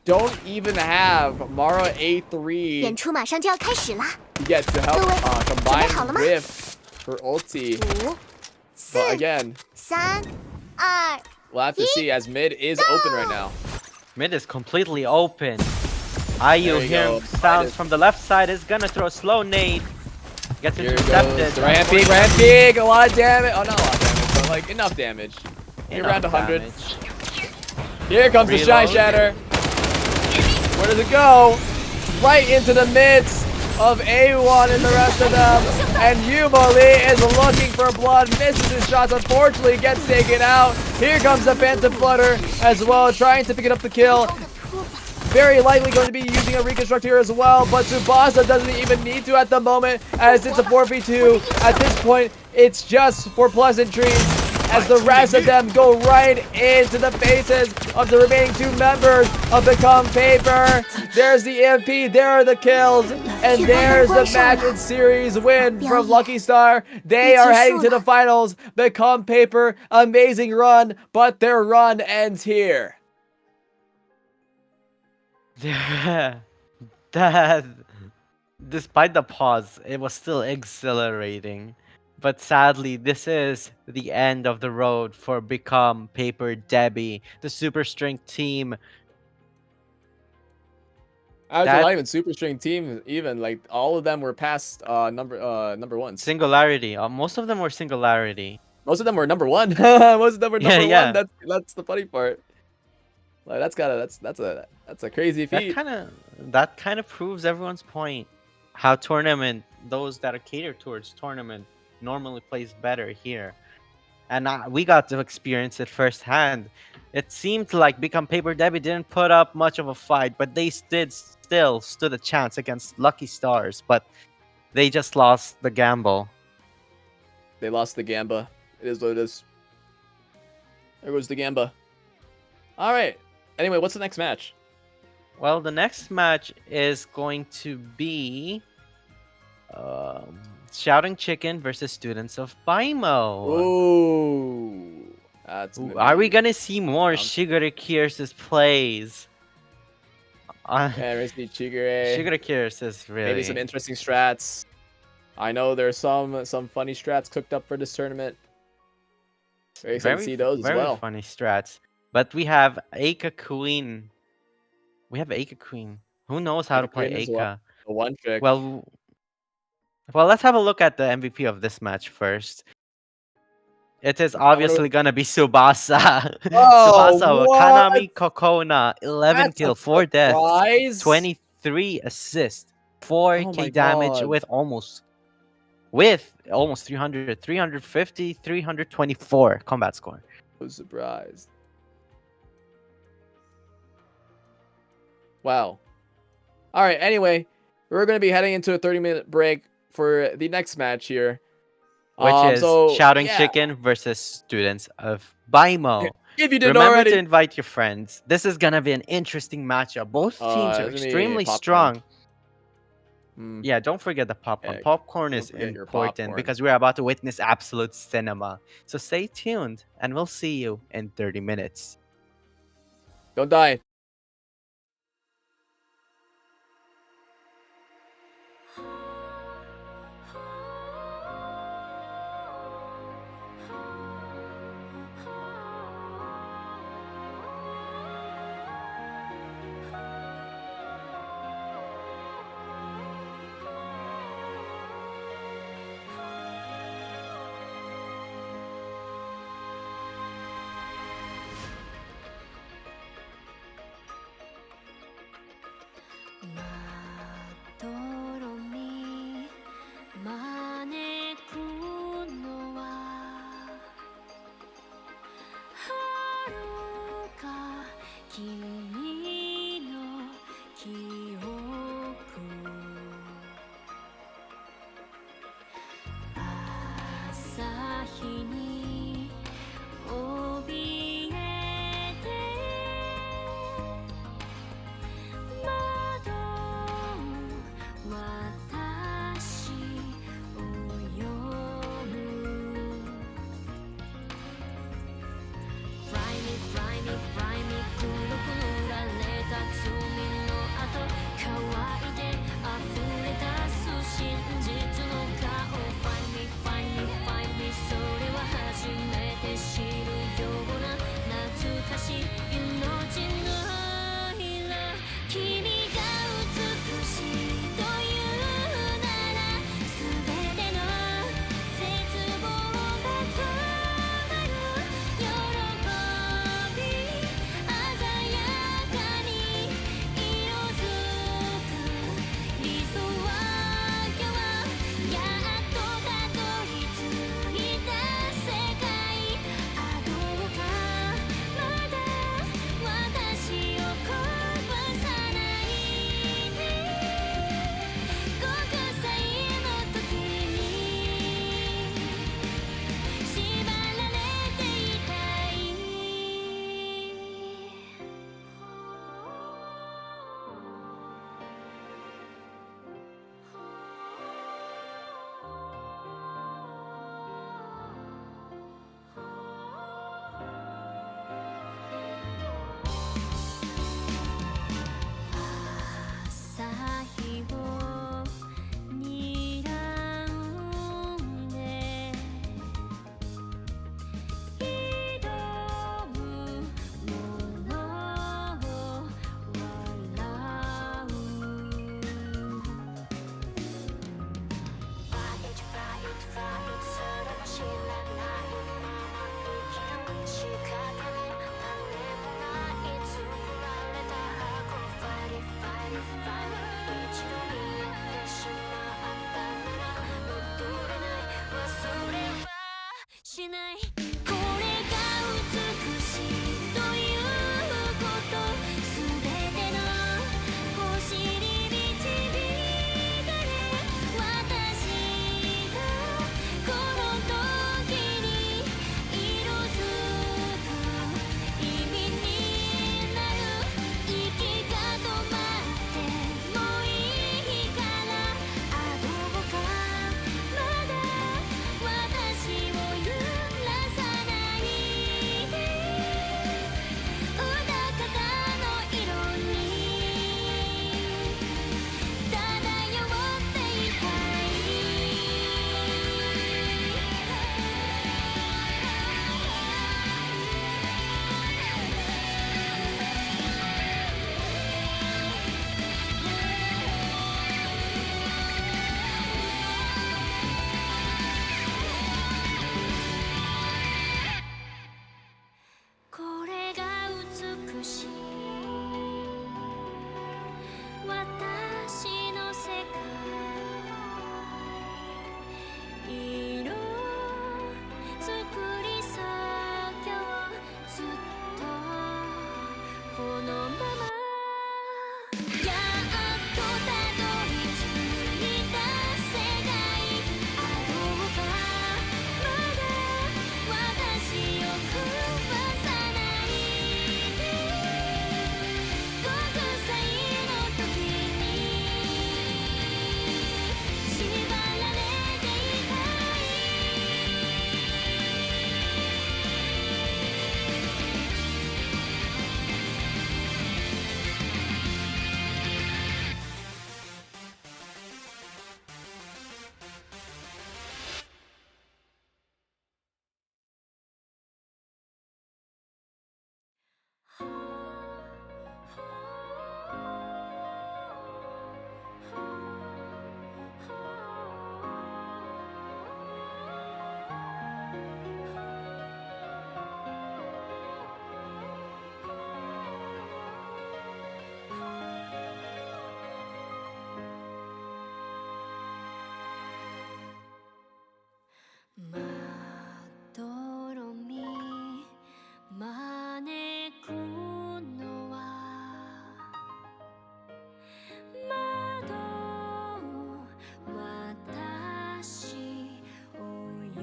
don't even have Mara 演 A3 出马上就要开始啦！ yet to help 各位，准备好了 combine 吗？ with her ulti. 5、 But 4、 again, 3、2、 we'll have to see as mid is open right now. Mid is completely open. Ayu There you here go. sounds from the left side is gonna throw a slow nade. Gets Here intercepted. goes the ramp peak, a lot of damage. Oh, not a lot of damage, but like enough damage. Maybe around 100. Damage. Here comes the Shy Reload. Shatter. Where does it go? Right into the midst of A1 and the rest of them. And Yumoli is looking for blood, misses his shots, unfortunately gets taken out. Here comes the Phantom Flutter as well, trying to pick it up the kill. Very likely going to be using a Reconstruct here as well, but Tsubasa doesn't even need to at the moment, as it's a 4v2. At this point, it's just for pleasantries, as the rest of them go right into the faces of the remaining 2 members of Become Paper. There's the EMP, there are the kills, and there's the match and series win from Lucky Star. They are heading to the finals. Become Paper, amazing run, but their run ends here. That, despite the pause, it was still exhilarating. But sadly, this is the end of the road for Become Paper Debbie, the super strength team. Actually, That not even super string team. Even like all of them were past number ones. singularity. Most of them were singularity. Most of them were number one. Most of them were Yeah, number one. yeah. That's the funny part. Like that's a crazy That feat. kind of proves everyone's point. How those that are catered towards tournament normally plays better here. And we got to experience it firsthand. It seemed like Become Paper Debbie didn't put up much of a fight, but they still stood a chance against Lucky Stars, but they just lost the gamble. They lost the Gamba. It is what it is. There goes the Gamba. All right. Anyway, what's the next match? Well, the next match is going to be Shouting Chicken versus Students of Baimo. Ooh. Are we gonna see more Shigure Kier's plays? Yeah, we're gonna see Chigure. Shigure Kier's is really Maybe some interesting strats. I know there's some funny strats cooked up for this tournament. Very excited to see those as well. Very funny strats. But we have Aika Queen. We have Aika Queen. Who knows how to play Queen as Aika? well. The one trick. Well, let's have a look at the MVP of this match first. It is obviously gonna be Tsubasa. Oh, Tsubasa, what? Kanami Kokona, 11 That's kill, a 4 deaths, surprise. 23 assists, 4k my damage God. with almost 300, 350, 324 combat score. So surprised. Wow. All right. Anyway, we're going to be heading into a 30-minute break for the next match here. Which is so, Shouting yeah. Chicken versus Students of Baimo. If you didn't Remember already. to invite your friends. This is gonna be an interesting matchup. Both teams are it's gonna be extremely popcorn. strong. Mm. Yeah, don't forget the popcorn. Yeah, Popcorn don't is forget your important popcorn. because we're about to witness absolute cinema. So stay tuned, and we'll see you in 30 minutes. Don't die. Fly me, fly me, fly me, 黒く濡招くのは窓を私を呼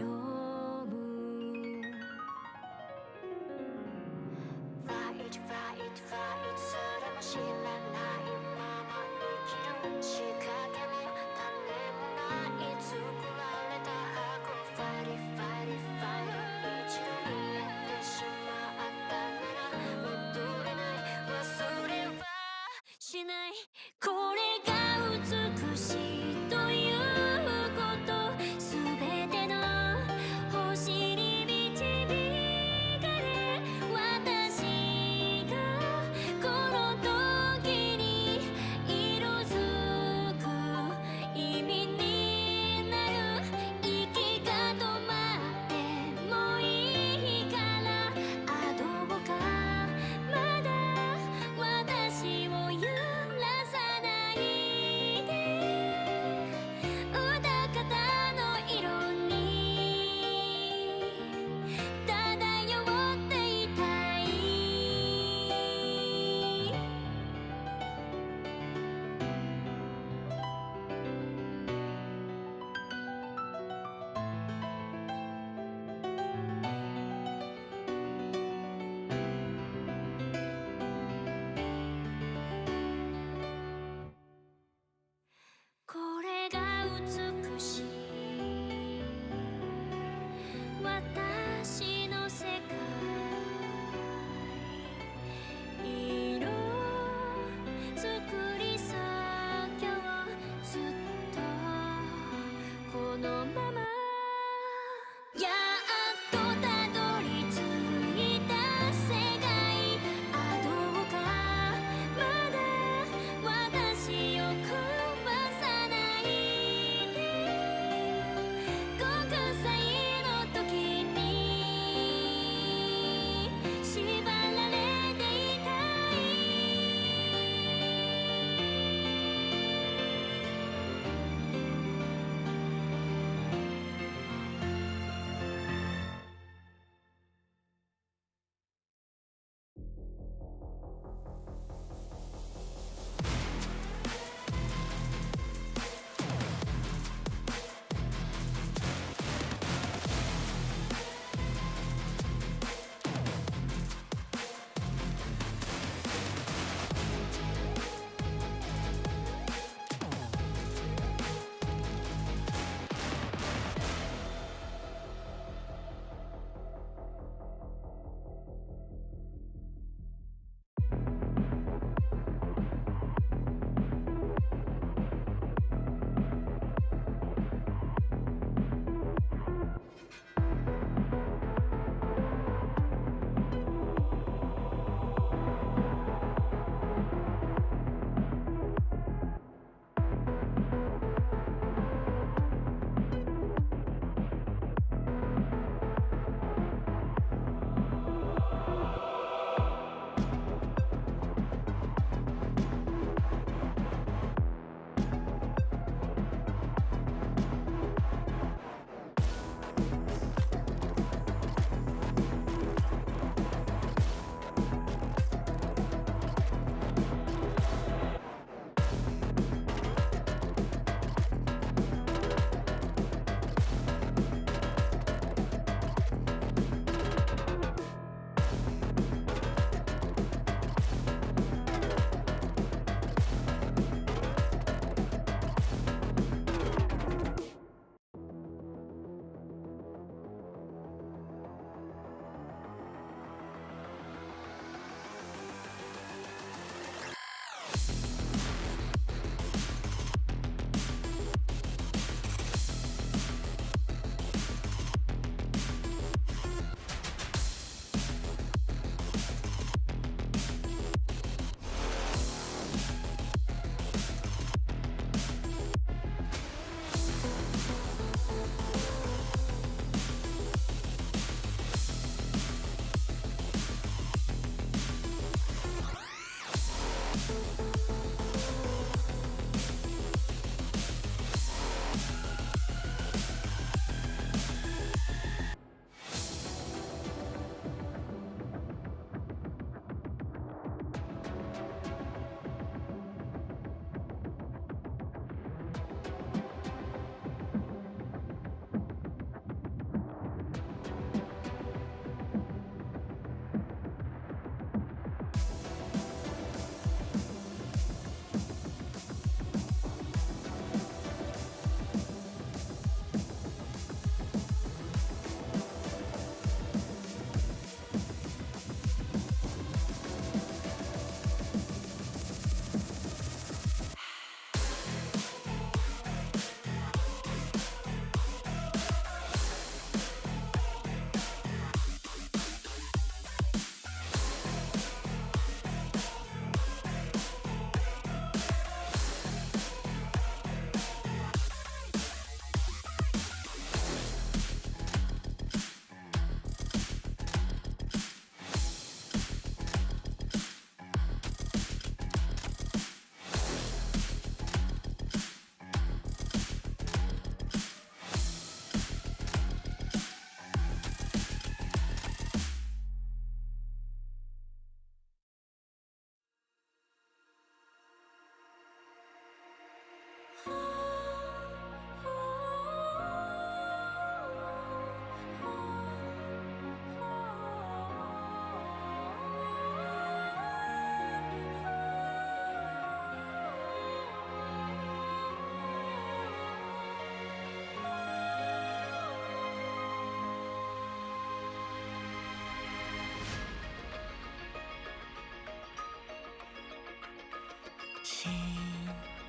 ぶ Fight, fight, fight それも知らないまま生きる仕掛けも種もない作られた箱 Fight, fight, fight 一度見えてしまったなら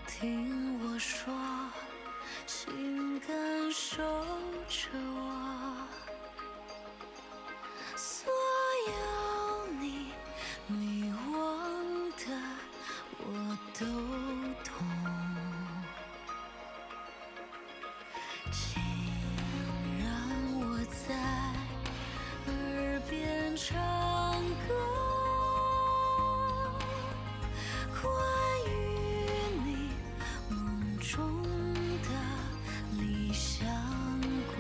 听我说，心感受着我，所有你迷惘的我都懂，请让我在耳边唱歌，关于你梦中的理想国。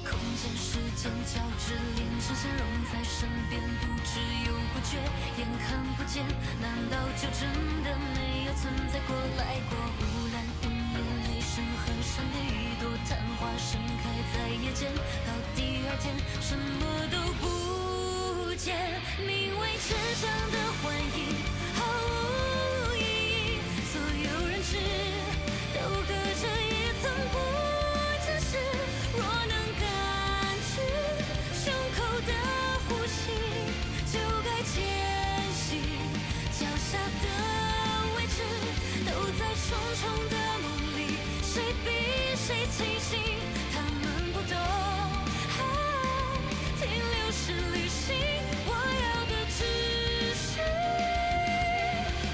空间时间交织，连成线融在身边，不知又不觉，眼看不见，难道就真的没有存在过来过？乌兰云烟，雷声和闪电，一朵昙花盛开在夜间，到第二天什么都不见，名为真相的幻影毫无意义，所有人质都隔着一层不真实，若能感知胸口的呼吸，就该前行，脚下的位置都在重重的梦里，谁比谁清醒，他们不懂，停留是旅行，我要的只是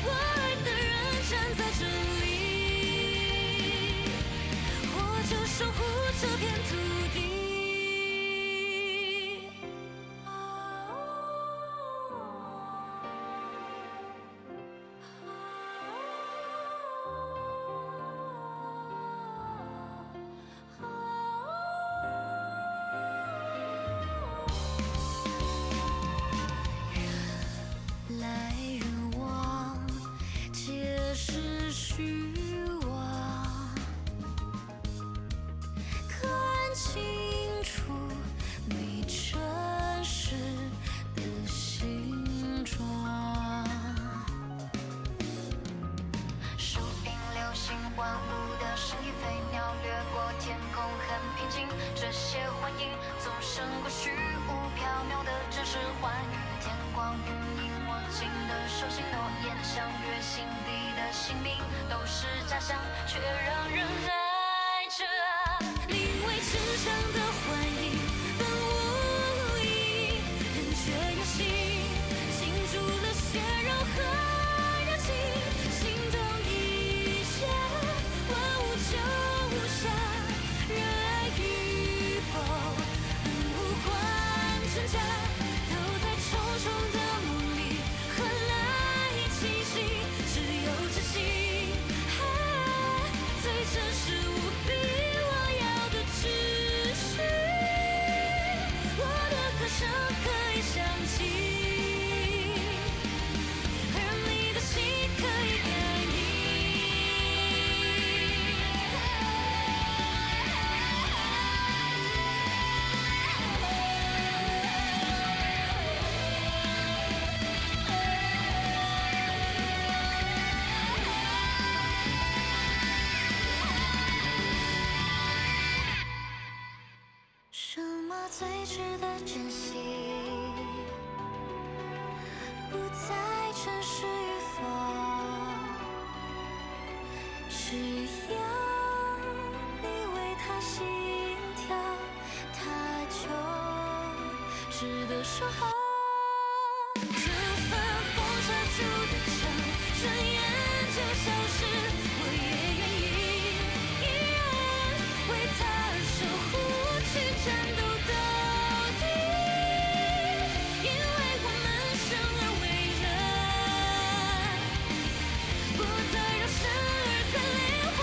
我爱的人站在这里，我就守护这片土地。人来人往，皆是虚妄，看清楚你真实的形状。树影流星欢呼的声音，飞鸟掠过天空很平静，这些幻影总胜过虚无缥缈的真实幻语。天光云影握紧的手心，诺言相约，心底的姓名都是假象，却让人爱着啊。名为真相的幻影本无意义，人却有心，倾注了血肉和热情，心动一下，万物就无暇，热爱与否本无关真假，都在重重的梦里，何来清醒，只有真心，最真实无比，我要的只是我的歌声可以响起，而你的心可以感应。什么最值得珍惜？不再真实与否，只要你为他心跳，他就值得守候。这份风遮住的城，转眼就消失，我也愿意依然为他而守护，去战斗到底，因为我们生而为人，不再让生而再灵魂。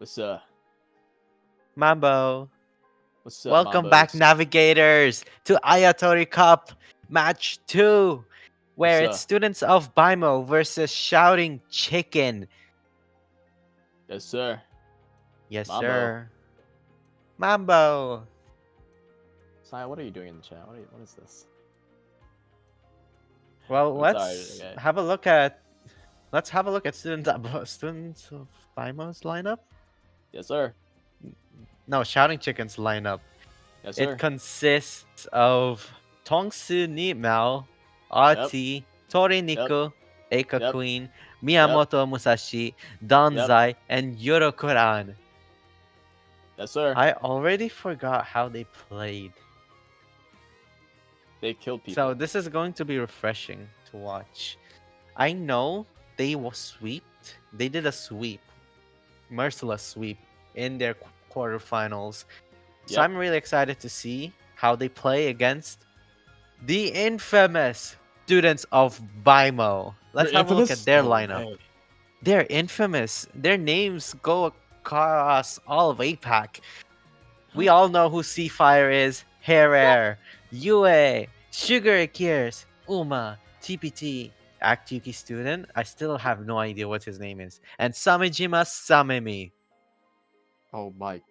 What's up? Mambo. What's up, Welcome back, Mambos? navigators, to Ayatori Cup Match 2, where What's it's up? students of Bimo versus Shouting Chicken. Yes, sir. Yes, Mambo. sir. Mambo. Sai, what are you doing in the chat? What is this? Well, I'm sorry, let's okay. have a look at students of Bimo's lineup. Yes, sir. No, Shouting Chicken's lineup. Yes, sir. It consists of Tongsu Nimao, Ati, Tori Niku, Eika Yep. Queen, Miyamoto Musashi, Danzai, and Yorokuran. Yes, sir. I already forgot how they played. They killed people. So this is going to be refreshing to watch. I know they were sweeped. They did a sweep, merciless sweep in their quarterfinals. So Yep. I'm really excited to see how they play against the infamous students of Bimo. Let's They're have a look at infamous? their No lineup. way. They're infamous. Their names go across all of APAC. We all know who Seafire is, Hair, Yue, Sugar Gears, Uma, TPT, Act student. I still have no idea what his name is. And Samejima Samemi. Oh my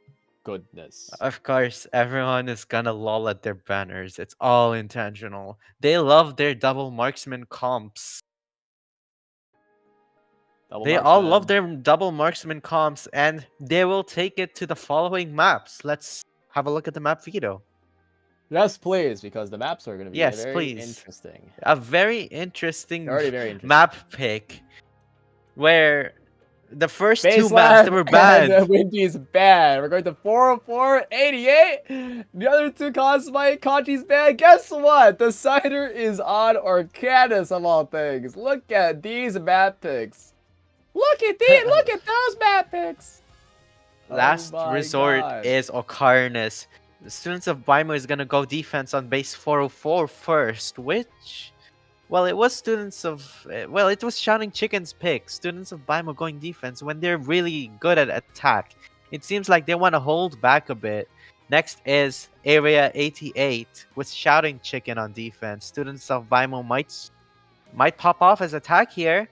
goodness. Of course, everyone is gonna lol at their banners. It's all intentional. They love their double marksman comps. Double They all marksman. love their double marksman comps, and they will take it to the following maps. Let's have a look at the map, Vito. Yes, please, because the maps are going to be Yes, very please. interesting. A very interesting They're already very interesting. map pick, where the first two maps that were banned. And Windy's banned. We're going to 404, 88. The other two Cosmite, Kachi's banned. Guess what? The cider is on Orcanis of all things. Look at these map picks. Look at these. Look at those map picks. Last Oh my resort God. is Ocarnis. The students of Bimo is gonna go defense on base 404 first, which, well, it was it was Shouting Chicken's pick. Students of Bimo going defense when they're really good at attack. It seems like they want to hold back a bit. Next is Area 88 with Shouting Chicken on defense. Students of Bimo might pop off as attack here.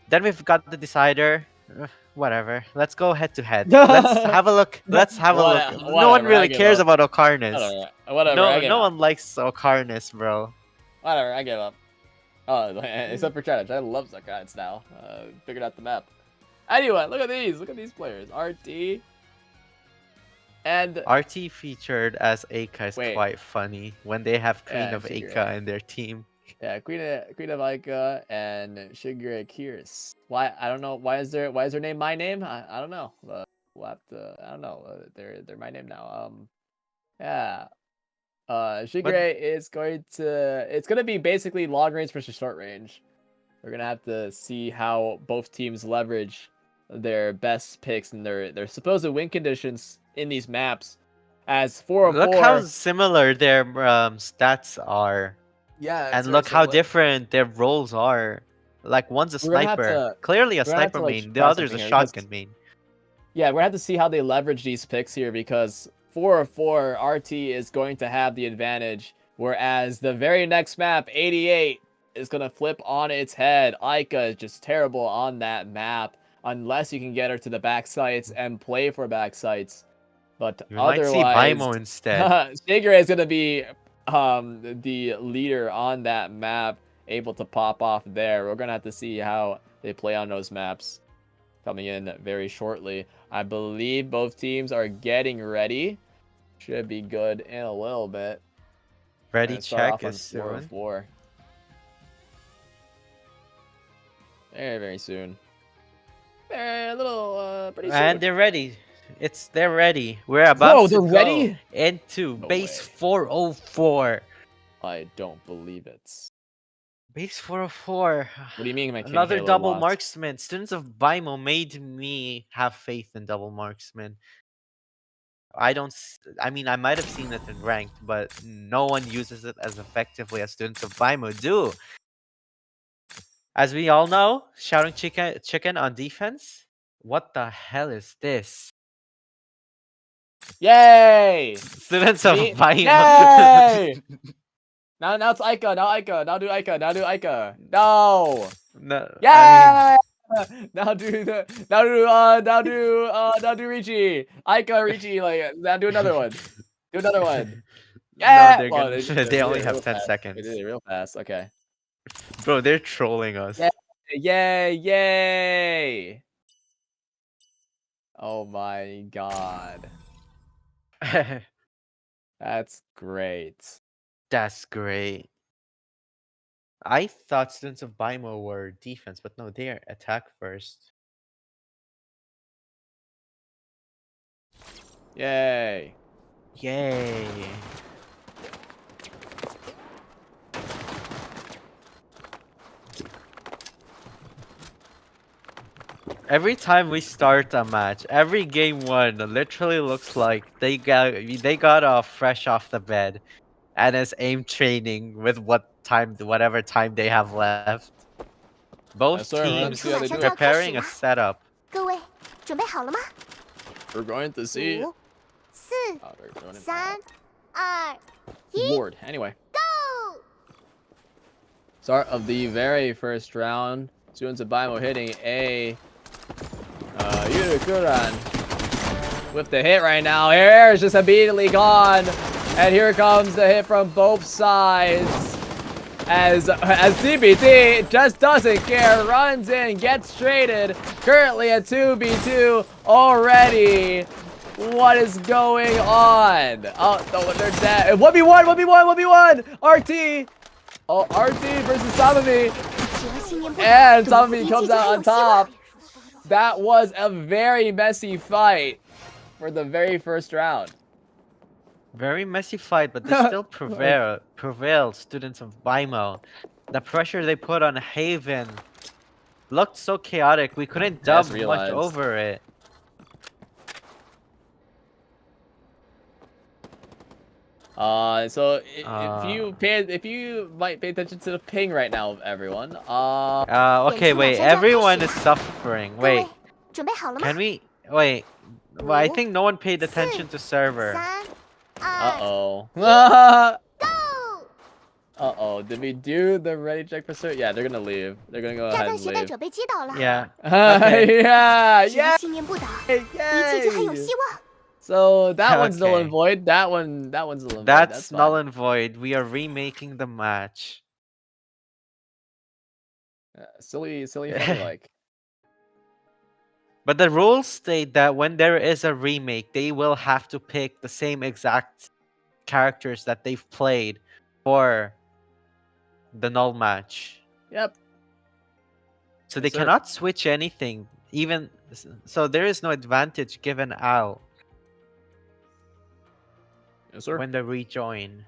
Then we've got the decider. Whatever. Let's go head to head. Let's have a look. Let's have a look. No one Whatever, I really give cares up. about Ocarnis. Whatever, I give No up. one likes Ocarnis, bro. Whatever, I give up. Oh, except for Chad. Chad loves that guys now. Figured out the map. Anyway, look at these. Look at these players. RT. And RT featured as Eika is Wait. quite funny when they have Queen Yeah, of figure Eika it. in their team. yeah, Queen of Aika and Shigure Kiris. Why? I don't know. Why is their name my name? I don't know. We'll have to. I don't know. They're my name now. Yeah. Shigure is going to. It's gonna be basically long range versus short range. We're gonna have to see how both teams leverage their best picks and their supposed win conditions in these maps. As 404. Look how similar their stats are. Yeah, And look how different their roles are. Like, one's a We're gonna have sniper. to- Clearly a we're gonna have to, sniper like, main. The try other's a something here, shotgun because- main. Yeah, we're gonna have to see how they leverage these picks here because 404 RT is going to have the advantage, whereas the very next map, 88, is gonna flip on its head. Aika is just terrible on that map unless you can get her to the back sites and play for back sites. But You might see otherwise, Bimo instead. Shigure is gonna be the leader on that map, able to pop off there. We're gonna have to see how they play on those maps coming in very shortly. I believe both teams are getting ready. Should be good in a little bit. Ready Gonna start check off on is soon. 404. Very, very soon. Very little, pretty soon. And they're ready. They're ready. We're about Whoa, to they're go ready? into No base way. 404. I don't believe it. Base 404. What do you mean my King Another Halo double lost? marksman. Students of Bimo made me have faith in double marksman. I mean, I might have seen it in ranked, but no one uses it as effectively as students of Bimo do. As we all know, Shouting Chicken on defense What the hell is this? Yay! Students of Me? Bio. Yay! Now it's Ica. Now Ica. Now do Ica. Now do Ica. No. No, Yay! Now do Richie. Ica Richie. Like now do another one. Do another one. No, Yeah. they're Well, gonna. they They did only it have real 10 fast. They seconds. did it real fast. Okay. Bro, they're trolling us. Yeah. Yay! Yay! Oh my god. That's great. That's great. I thought Students of Bimo were defense, but no, they are attack first. Yay. Yay. Every time we start a match, every game one literally looks like they got off fresh off the bed and is aim training with whatever time they have left. Both Yes, sir. We're going to teams see how they do it. preparing a setup. 各位准备好了吗？ We're going to see. 5、4、 Oh, they're doing it. 3、2、1 Lord. Anyway.，Go！ Start of the very first round. Students of Bimo hitting a Yurikuran with the hit right now. Air is just immediately gone. And here comes the hit from both sides. As CBT just doesn't care, runs in, gets traded. Currently at 2v2 already. What is going on? Oh, no, they're dead. 1v1, 1v1, 1v1. RT. Oh, RT versus Samami. 只要信念不倒， And 赌博 Samami 一 comes 切就 out 还 on 有希望 top.。That was a very messy fight for the very first round. Very messy fight, but they still prevailed, Students of Bimo. The pressure they put on Haven looked so chaotic, we couldn't dub Just much realized. over it. So if you might pay attention to the ping right now, everyone. Okay, wait, everyone is suffering. 各位 Wait, 准备好了吗 can we wait? Well, I 5 think no one paid attention to server. 3、2 Uh-oh. Go！ Uh-oh. Did we do the ready check for cert? Yeah, they're gonna leave. They're gonna go 炸 ahead 弹 and 携带 leave. 者被击倒了， Yeah. Okay. Yeah, 只要 yeah. 信念不倒，一切就还有 Yay. 希望。 So that one's null Okay. and void. That one's null and void. That's fine. null and void. We are remaking the match. Silly, funny like. But the rules state that when there is a remake, they will have to pick the same exact characters that they've played for the null match. Yep. So they Yes, sir. cannot switch anything, even so there is no advantage given out Yes, sir. when they rejoin.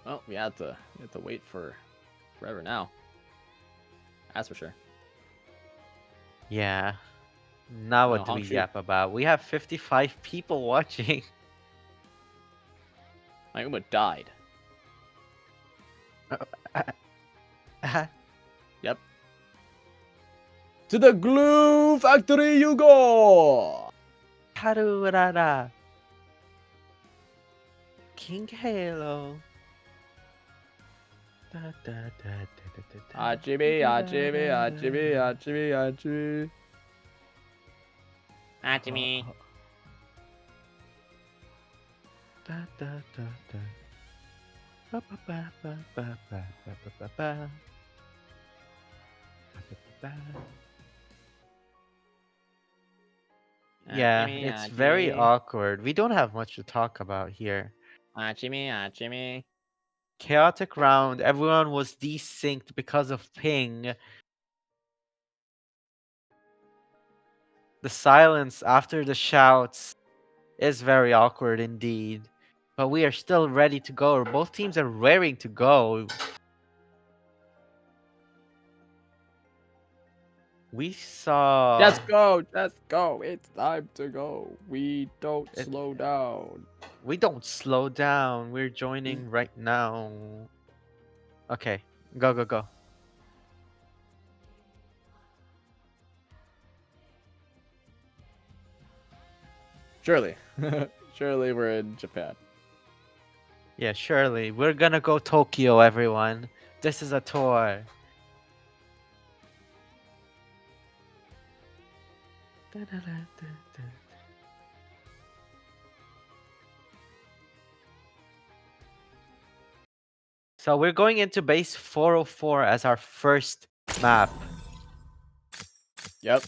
Well, we have to wait for forever now. That's for sure. Yeah. Now what do we Hong Shu. yap about? We have 55 people watching. My Uma died. Yep. To the glue factory you go! Harurara. King Halo. Da, da, da, da, da, da, da. Achibi, achibi, achibi, achibi, achibi. Achimi. Da, da, da, da. Ba, ba, ba, ba, ba, ba, ba, ba, ba, ba. Ba, ba, ba, ba. Yeah, it's very awkward. We don't have much to talk about here. Achimi, achimi. Chaotic round. Everyone was desynced because of ping. The silence after the shouts is very awkward indeed. But we are still ready to go. Both teams are raring to go. We saw. Let's go. Let's go. It's time to go. We don't It- slow down. We don't slow down. We're joining right now. Okay, go, go, go. Surely. Surely we're in Japan. Yeah, surely. We're gonna go Tokyo, everyone. This is a tour. So we're going into base 404 as our first map. Yep.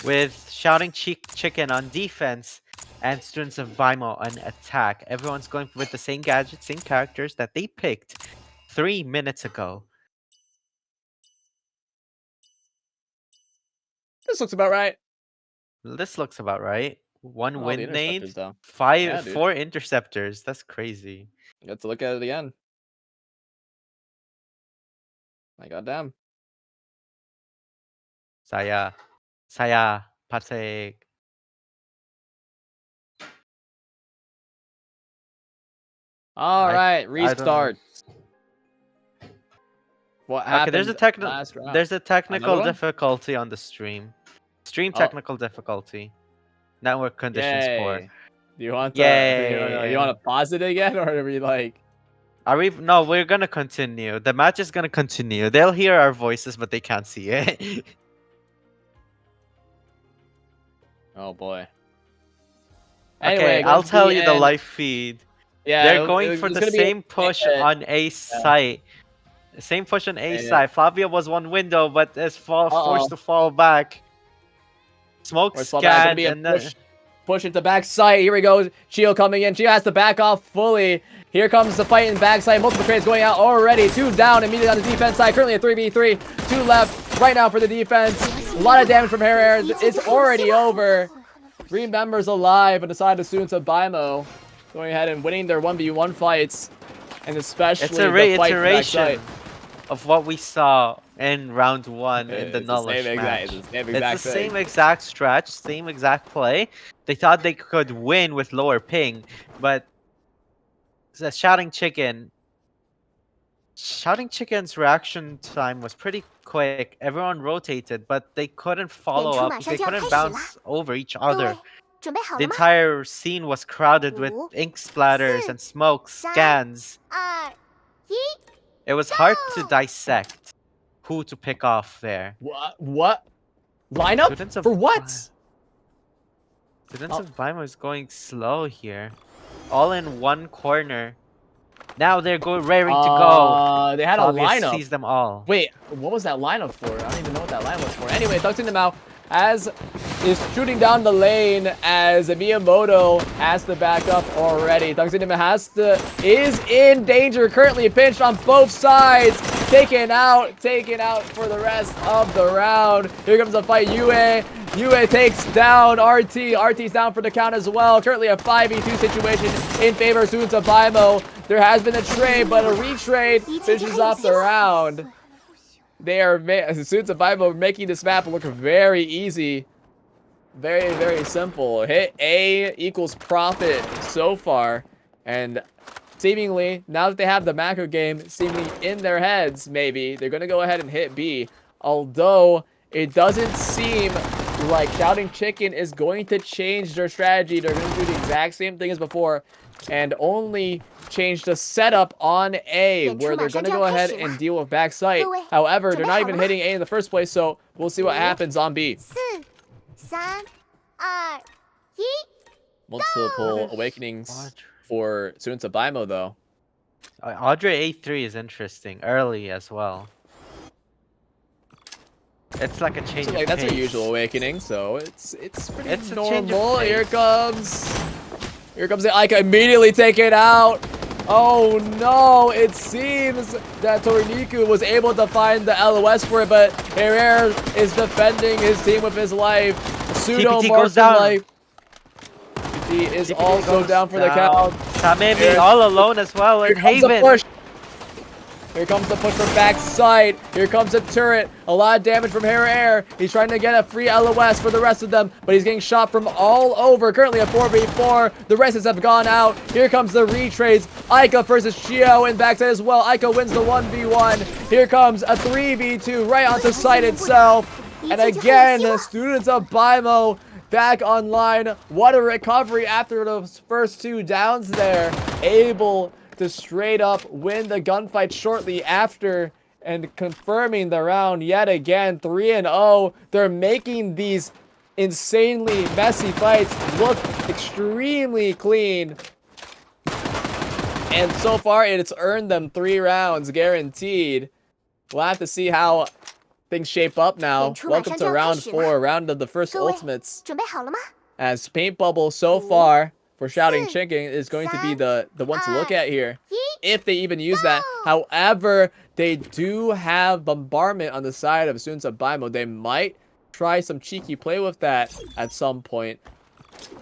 With Shouting Chicken on defense and Students of Bimo on attack. Everyone's going with the same gadgets, same characters that they picked 3 minutes ago. This looks about right. This looks about right. One All the win interceptors, nade, though. 5, Yeah, dude. 4 interceptors. That's crazy. You have to look at it again. My goddamn. Saya, Pasek. All right, I don't know. restart. What happened? Okay, there's last round? a technical one? difficulty on the stream. Stream Oh. technical difficulty. Network conditions poor. Yay. Do you want to? Yay. You want to pause it again, or are we like? Are we? No, we're gonna continue. The match is gonna continue. They'll hear our voices, but they can't see it. Oh boy. Okay, Anyway, I'll going to tell you the end. live feed. Yeah, They're going for it's the gonna be- same push on A site. Same push on A Yeah. site. Flavia was one window, but is forced Uh-oh. to fall back. Smoke Or Slav, gonna scanned be a and then push into backside. Here we go. Chio coming in. Chio has to back off fully. Here comes the fight in backside. Multiple trades going out already. 2 down immediately on the defense side. Currently a 3v3. 2 left right now for the defense. A lot of damage from Herrera. It's already over. 3 members alive on the side of the Students of Bimo. Going ahead and winning their 1v1 fights. And especially it's a the fight for reiteration backside. of what we saw in round 1 in the It's Nullish match. It's the same It's exact the thing. same exact stretch, same exact play. They thought they could win with lower ping, but the Shouting Chicken's reaction time was pretty quick. Everyone rotated, but they couldn't follow up. They couldn't bounce over each 各位 other. 准备好 The 了吗？ entire scene was crowded with 5 ink splatters and smoke scans. 2 1 It was hard to dissect who to pick off there. What? Lineup? Students of For what? Students of Bimo is going slow here. All in one corner. Now they're raring to go. They had a Flavia lineup. sees them all. Wait, what was that lineup for? I don't even know what that line was for. Anyway, ducting them out as is shooting down the lane as Miyamoto has to back up already. Ducting him is in danger, currently pinched on both sides. Taken out for the rest of the round. Here comes the fight. Yue takes down RT. RT's down for the count as well. Currently a 5v2 situation in favor of Students of Bimo. There has been a trade, but a retrade finishes off the round. Students of Bimo are making this map look very easy. Very, very simple. Hit A equals profit so far. And seemingly, now that they have the macro game seemingly in their heads, maybe, they're going to go ahead and hit B. Although, it doesn't seem like Shouting Chicken is going to change their strategy. They're going to do the exact same thing as before. And only change the setup on A, where they're going to go ahead and deal with backside. However, they're not even hitting A in the first place, so we'll see what happens on B. 4 3 2 1 Multiple awakenings for Students of Bimo, though. Audrey A3 is interesting. Early as well. It's like a change So, of that's a pace. usual awakening, so it's pretty It's a change of normal. Here pace. comes the Ica, immediately taken out. Oh no, it seems that Toriniku was able to find the LOS for it, but Herrera is defending his team with his life. Pseudo TPT marks goes down. life. He is TPT also goes down for the down. count. Samemi Here- all alone as well, Here and comes the Haven. push. Here comes the push from backside. Here comes a turret. A lot of damage from Air. He's trying to get a free LOS for the rest of them, but he's getting shot from all over. Currently a 4v4. The rest have gone out. Here comes the retrades. Aika versus Chio in backside as well. Aika wins the 1v1. Here comes a 3v2 right onto site itself. And again, the students of Baimo back online. What a recovery after those first 2 downs there. Able to straight up win the gunfight shortly after and confirming the round yet again. 3-0. They're making these insanely messy fights look extremely clean. And so far, it's earned them 3 rounds guaranteed. We'll have to see how things shape up now. Welcome to round 4, round of the first ultimates. 准备好了吗？ As Paint Bubble so far for Shouting Chicken is going to be the one to look at here. If they even use that. However, they do have Bombardment on the side of students of Baimo. They might try some cheeky play with that at some point.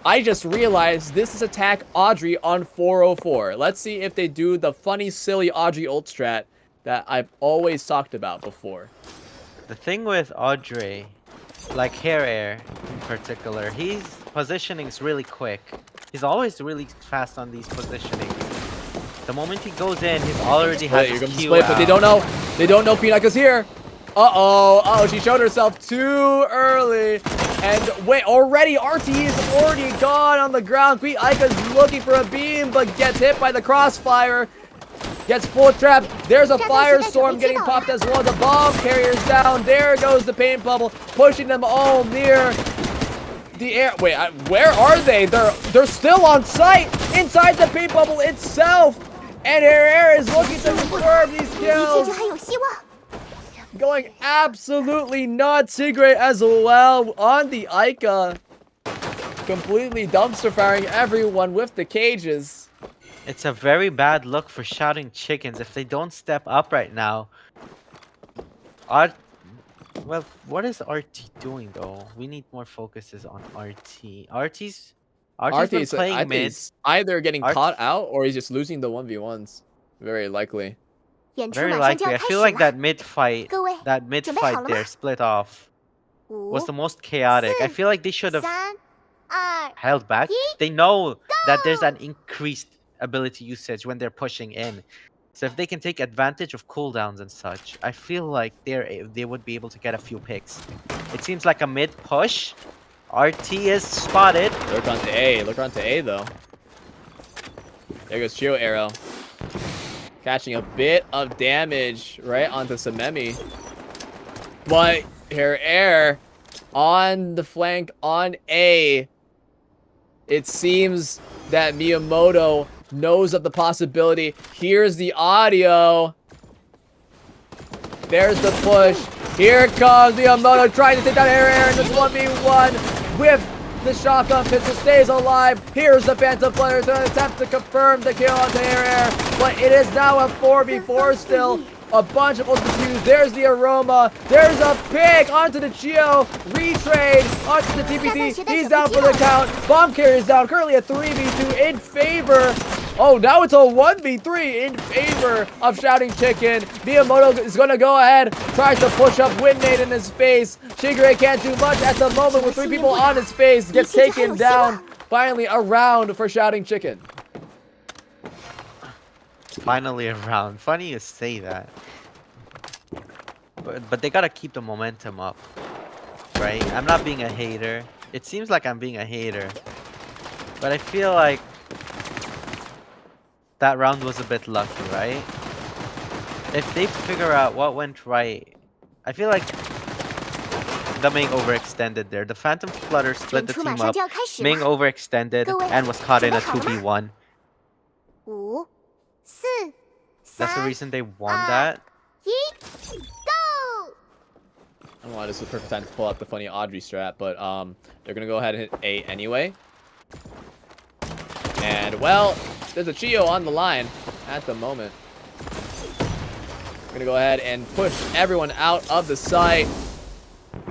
I just realized this is attack Audrey on 404. Let's see if they do the funny, silly Audrey ult strat that I've always talked about before. The thing with Audrey, like Air in particular, his positioning is really quick. He's always really fast on these positionings. The moment he goes in, he's already has his Q split, out. but they don't know. They don't know Pinaka's here. Uh-oh, she showed herself too early. And wait, already RT is already gone on the ground. Queen Aika's looking for a beam, but gets hit by the crossfire. Gets full trap. There's a firestorm getting popped as well. The bomb carrier's down. There goes the paint bubble, pushing them all near the air. Wait, where are they? They're still on site inside the paint bubble itself. And Air is looking to confirm these 离结 kills. 局还有希望。 Going absolutely nuts. Tigray as well on the Aika. Completely dumpster firing everyone with the cages. It's a very bad look for Shouting Chickens if they don't step up right now. Well, what is RT doing though? We need more focuses on RT. RT's been playing I think mid. he's either getting RT caught out or he's just losing the 1v1s. Very likely. 演出 Very 马上就 likely. 要 I 开 feel 始 like 了。 that mid fight, 各位， that mid 准备好 fight 了吗？ there split off was 5、 the most chaotic. I 4、 feel like they should have 3、2、 held back. 1 They know that there's an increased ability usage when they're pushing in. So if they can take advantage of cooldowns and such, I feel like they would be able to get a few picks. It seems like a mid push. RT is spotted. Look onto A. Look onto A though. There goes Chio Arrow. Catching a bit of damage right onto Samemi. But Air on the flank on A. It seems that Miyamoto knows of the possibility. Here's the audio. There's the push. Here comes Miyamoto trying to take down Air in this 1v1 with the shotgun pistol. Stays alive. Here's the Phantom player to attempt to confirm the kill onto Air. But it is now a 4v4 still. A bunch of ultimate views. There's the Aroma. There's a pick onto the Chio. Retrade onto the TPT. He's down for the count. Bomb carrier's down. Currently a 3v2 in favor. Oh, now it's a 1v3 in favor of Shouting Chicken. Miyamoto is going to go ahead. Tries to push up Windmade in his face. Shigure can't do much at the moment with 3 people on his face. Gets taken down. Finally, a round for Shouting Chicken. Finally a round. Funny you say that. But they gotta keep the momentum up. Right? I'm not being a hater. It seems like I'm being a hater. But I feel like that round was a bit lucky, right? If they figure out what went right, I feel like the Ming overextended there. The Phantom Flutter split the 演出 team 马上 up. 就要开始 Ming 了。 overextended 各位， and was caught in a 准备好了吗？ 2v1. 5、4、 That's the 3、 reason they won that. 1 ，Go！ I don't know why this is the perfect time to pull out the funny Audrey strat, but they're gonna go ahead and hit A anyway. And well, there's a Chio on the line at the moment. We're gonna go ahead and push everyone out of the site.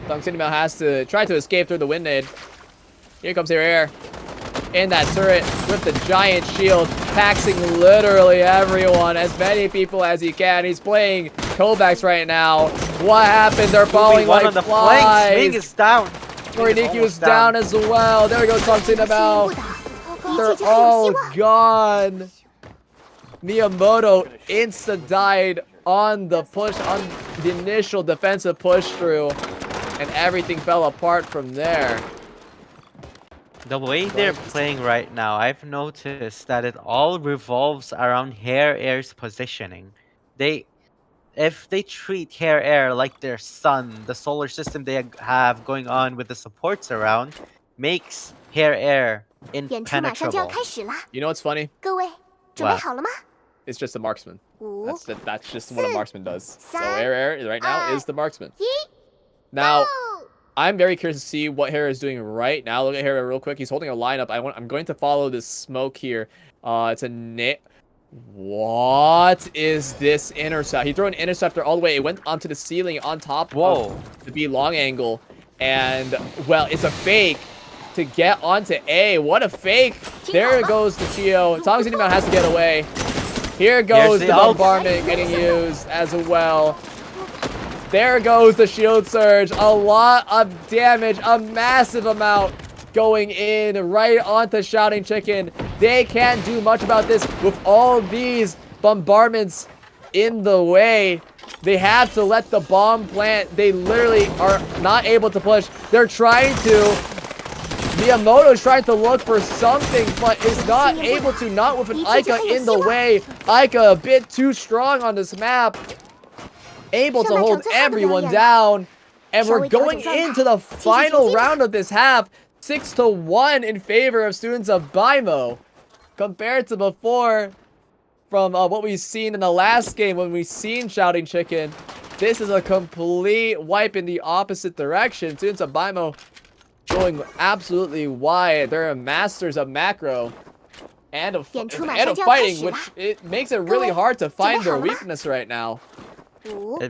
Dong Cinema has to try to escape through the Windade. Here comes Air. in that turret with the giant shield, taxing literally everyone, as many people as he can. He's playing Kovacs right now. What happened? They're falling One like on the flank. Swing flies. is down. Koriniku's down as well. There we go, talking about. They're all gone. Miyamoto insta died on the push, on the initial defensive push through, and everything fell apart from there. The way they're playing right now, I've noticed that it all revolves around Hair Air's positioning. If they treat Hair Air like their sun, the solar system they have going on with the supports around makes Hair Air 演出马上就要 impenetrable. 开始啦， You know what's funny? 各位准备好了吗？ It's just a marksman. 5、 That's just what a marksman does. So Sam, Air right now is the marksman. 1 Now, ，Go！ I'm very curious to see what Hera is doing right now. Look at Hera real quick. He's holding a lineup. I'm going to follow this smoke here. It's a What is this intercept? He threw an interceptor all the way. It went onto the ceiling on top of the B long angle. And, well, it's a fake to get onto A. What a fake. There goes the Chio. Tongsinimao has to get away. Here goes the bombardment getting used as well. There goes the shield surge. A lot of damage, a massive amount going in right onto Shouting Chicken. They can't do much about this with all these bombardments in the way. They have to let the bomb plant. They literally are not able to push. They're trying to. Miyamoto's trying to look for something, but is not able to, not with an Aika in the way. Aika a bit too strong on this map. Able to hold everyone down. And we're going into the final round of this half. 6-1 in favor of students of Baimo. Compared to before, from what we've seen in the last game when we've seen Shouting Chicken. This is a complete wipe in the opposite direction. Students of Baimo going absolutely wide. They're masters of macro and of fighting, which it makes it really hard to find their weakness right now.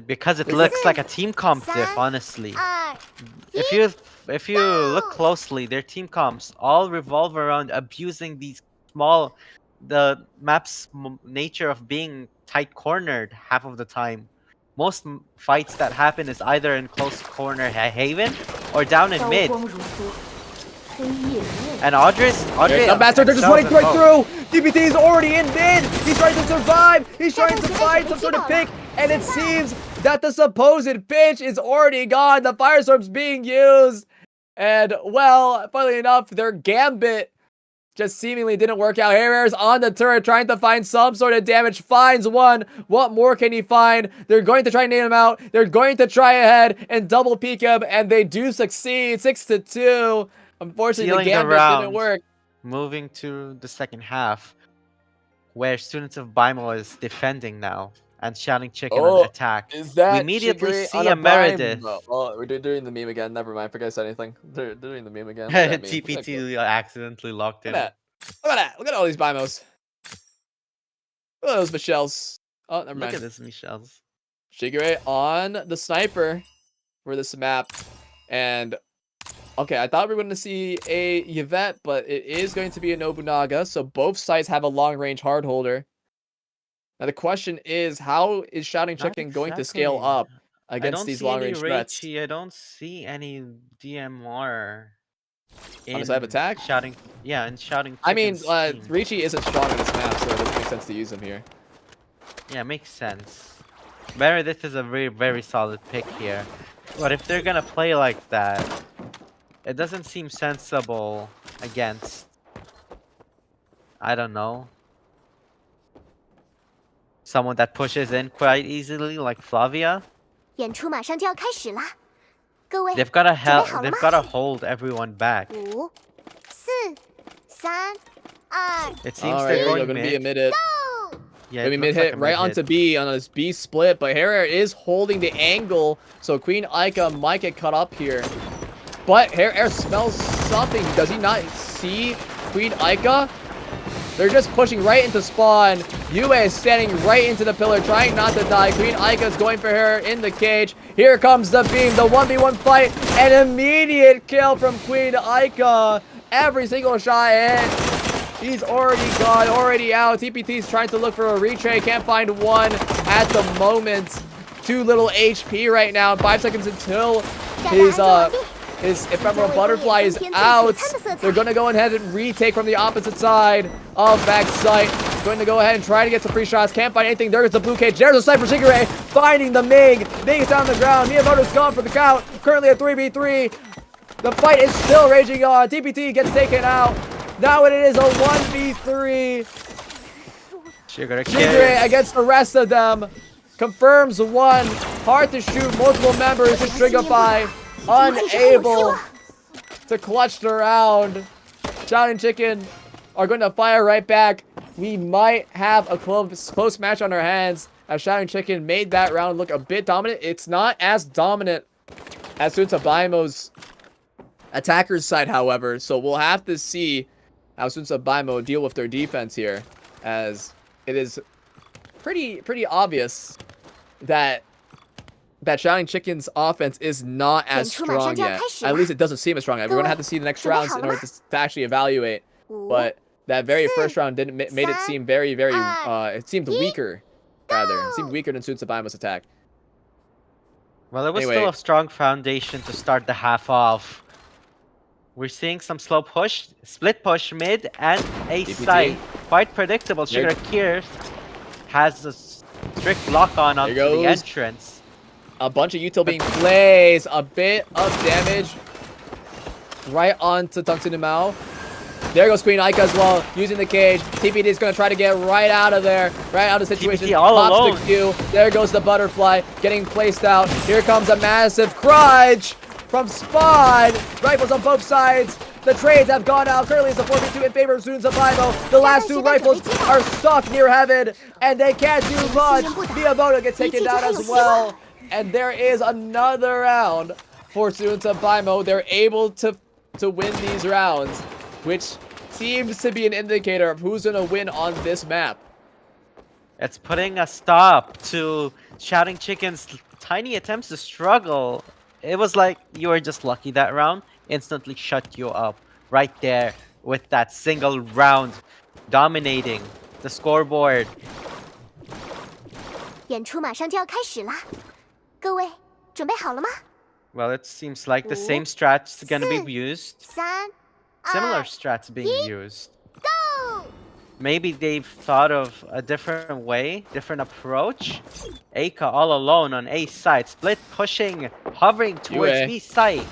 Because it looks like a team comp diff, honestly. If you look closely, their team comps all revolve around abusing these the map's nature of being tight cornered half of the time. Most fights that happen is either in close corner Haven or down in mid. And Audrey, the master, they're just running right through. DPT is already in mid. He's trying to survive. He's trying to find some sort of pick, and it seems that the supposed pitch is already gone. The firestorm's being used, and well, funnily enough, their gambit just seemingly didn't work out. Herrera's on the turret trying to find some sort of damage. Finds one. What more can he find? They're going to try and name him out. They're going to try ahead and double peek him, and they do succeed. 6-2. Unfortunately, the gambit didn't work. Moving to the second half, where students of Baimo is defending now and Shouting Chicken on attack. Is that we immediately Chigri see a Meredith. Oh, we're doing the meme again. Never mind. I forgot I said anything. They're doing the meme again. TPT accidentally locked in. Look at that. Look at all these Baimos. Look at those Michelles. Oh, never mind. Look at this, Michelle's. Shigure on the sniper for this map. And okay, I thought we were going to see a Yvette, but it is going to be a Nobunaga. So both sides have a long-range hard holder. Now the question is, how is Shouting Chicken going to scale up against these long-range threats? I don't see any DMR. On the side of attack? Shouting, yeah, and Shouting Chicken. I mean, Ricci isn't strong on this map, so it doesn't make sense to use him here. Yeah, makes sense. Meredith is a very, very solid pick here. But if they're gonna play like that, it doesn't seem sensible against, I don't know, someone that pushes in quite easily like Flavia. 演出马上就要开始啦，各位 They've gotta hold everyone back. 5、4、3、2。 It seems All right, they're here we go. going Gonna mid. be a mid hit. Yeah, Maybe it mid looks like hit a right mid onto hit. B on this B split, but Herrera is holding the angle, so Queen Aika might get cut up here. But Herrera smells something. Does he not see Queen Aika? They're just pushing right into spawn. Yue is standing right into the pillar, trying not to die. Queen Aika is going for her in the cage. Here comes the beam, the 1v1 fight, an immediate kill from Queen Aika. every single shot hit. He's already gone, already out. TPT's trying to look for a retray. Can't find one at the moment. Too little HP right now. 5 seconds until his ephemeral butterfly is out. They're going to go ahead and retake from the opposite side of backside. Going to go ahead and try to get some free shots. Can't find anything. There's the blue cage. There's a sniper Shigure finding the Mig. Mig is down on the ground. Miyamoto's gone for the count. Currently a 3v3. The fight is still raging on. TPT gets taken out. Now it is a 1v3. Shigure against the rest of them. Confirms one. Hard to shoot. Multiple members to Stringify. Unable to clutch the round. Shouting Chicken are going to fire right back. We might have a close match on our hands as Shouting Chicken made that round look a bit dominant. It's not as dominant as Tsuntsabaimo's attacker's side, however. So we'll have to see how Tsuntsabaimo deal with their defense here, as it is pretty obvious that Shouting Chicken's offense is not as strong yet. At least it doesn't seem as strong yet. We're going to have to see the next rounds in order to actually evaluate. But that very first round made it seem very, it seemed weaker, rather. It seemed weaker than Tsuntsabaimo's attack. Well, it was Anyway. still a strong foundation to start the half off. We're seeing some slow push, split push mid, and a DPT. side. Quite predictable. There- Shigure has a strict lock on onto the goes. entrance. A bunch of util being placed. A bit of damage right onto Tungsunumao. There goes Queen Aika as well, using the cage. TPT is going to try to get right out of there, right out of the situation. TPT all Pops alone. the Q. There goes the butterfly, getting placed out. Here comes a massive crunch from Spawn. Rifles on both sides. The trades have gone out. Currently, it's a 4v2 in favor of Tsuntsabaimo. The last two rifles are stuck near heaven, and they can't do much. Miyamoto gets taken down as well. And there is another round for Tsuntsabaimo. They're able to win these rounds, which seems to be an indicator of who's going to win on this map. It's putting a stop to Shouting Chicken's tiny attempts to struggle. It was like you were just lucky that round. Instantly shut you up right there with that single round dominating the scoreboard. 演出马上就要开始啦，各位准备好了吗？ Well, it seems like the same strat's gonna be used. 3、 Similar 2、 strats being used. Go！ Maybe they've thought of a different way, different approach. Aika all alone on A side, split pushing, hovering towards UA. B side.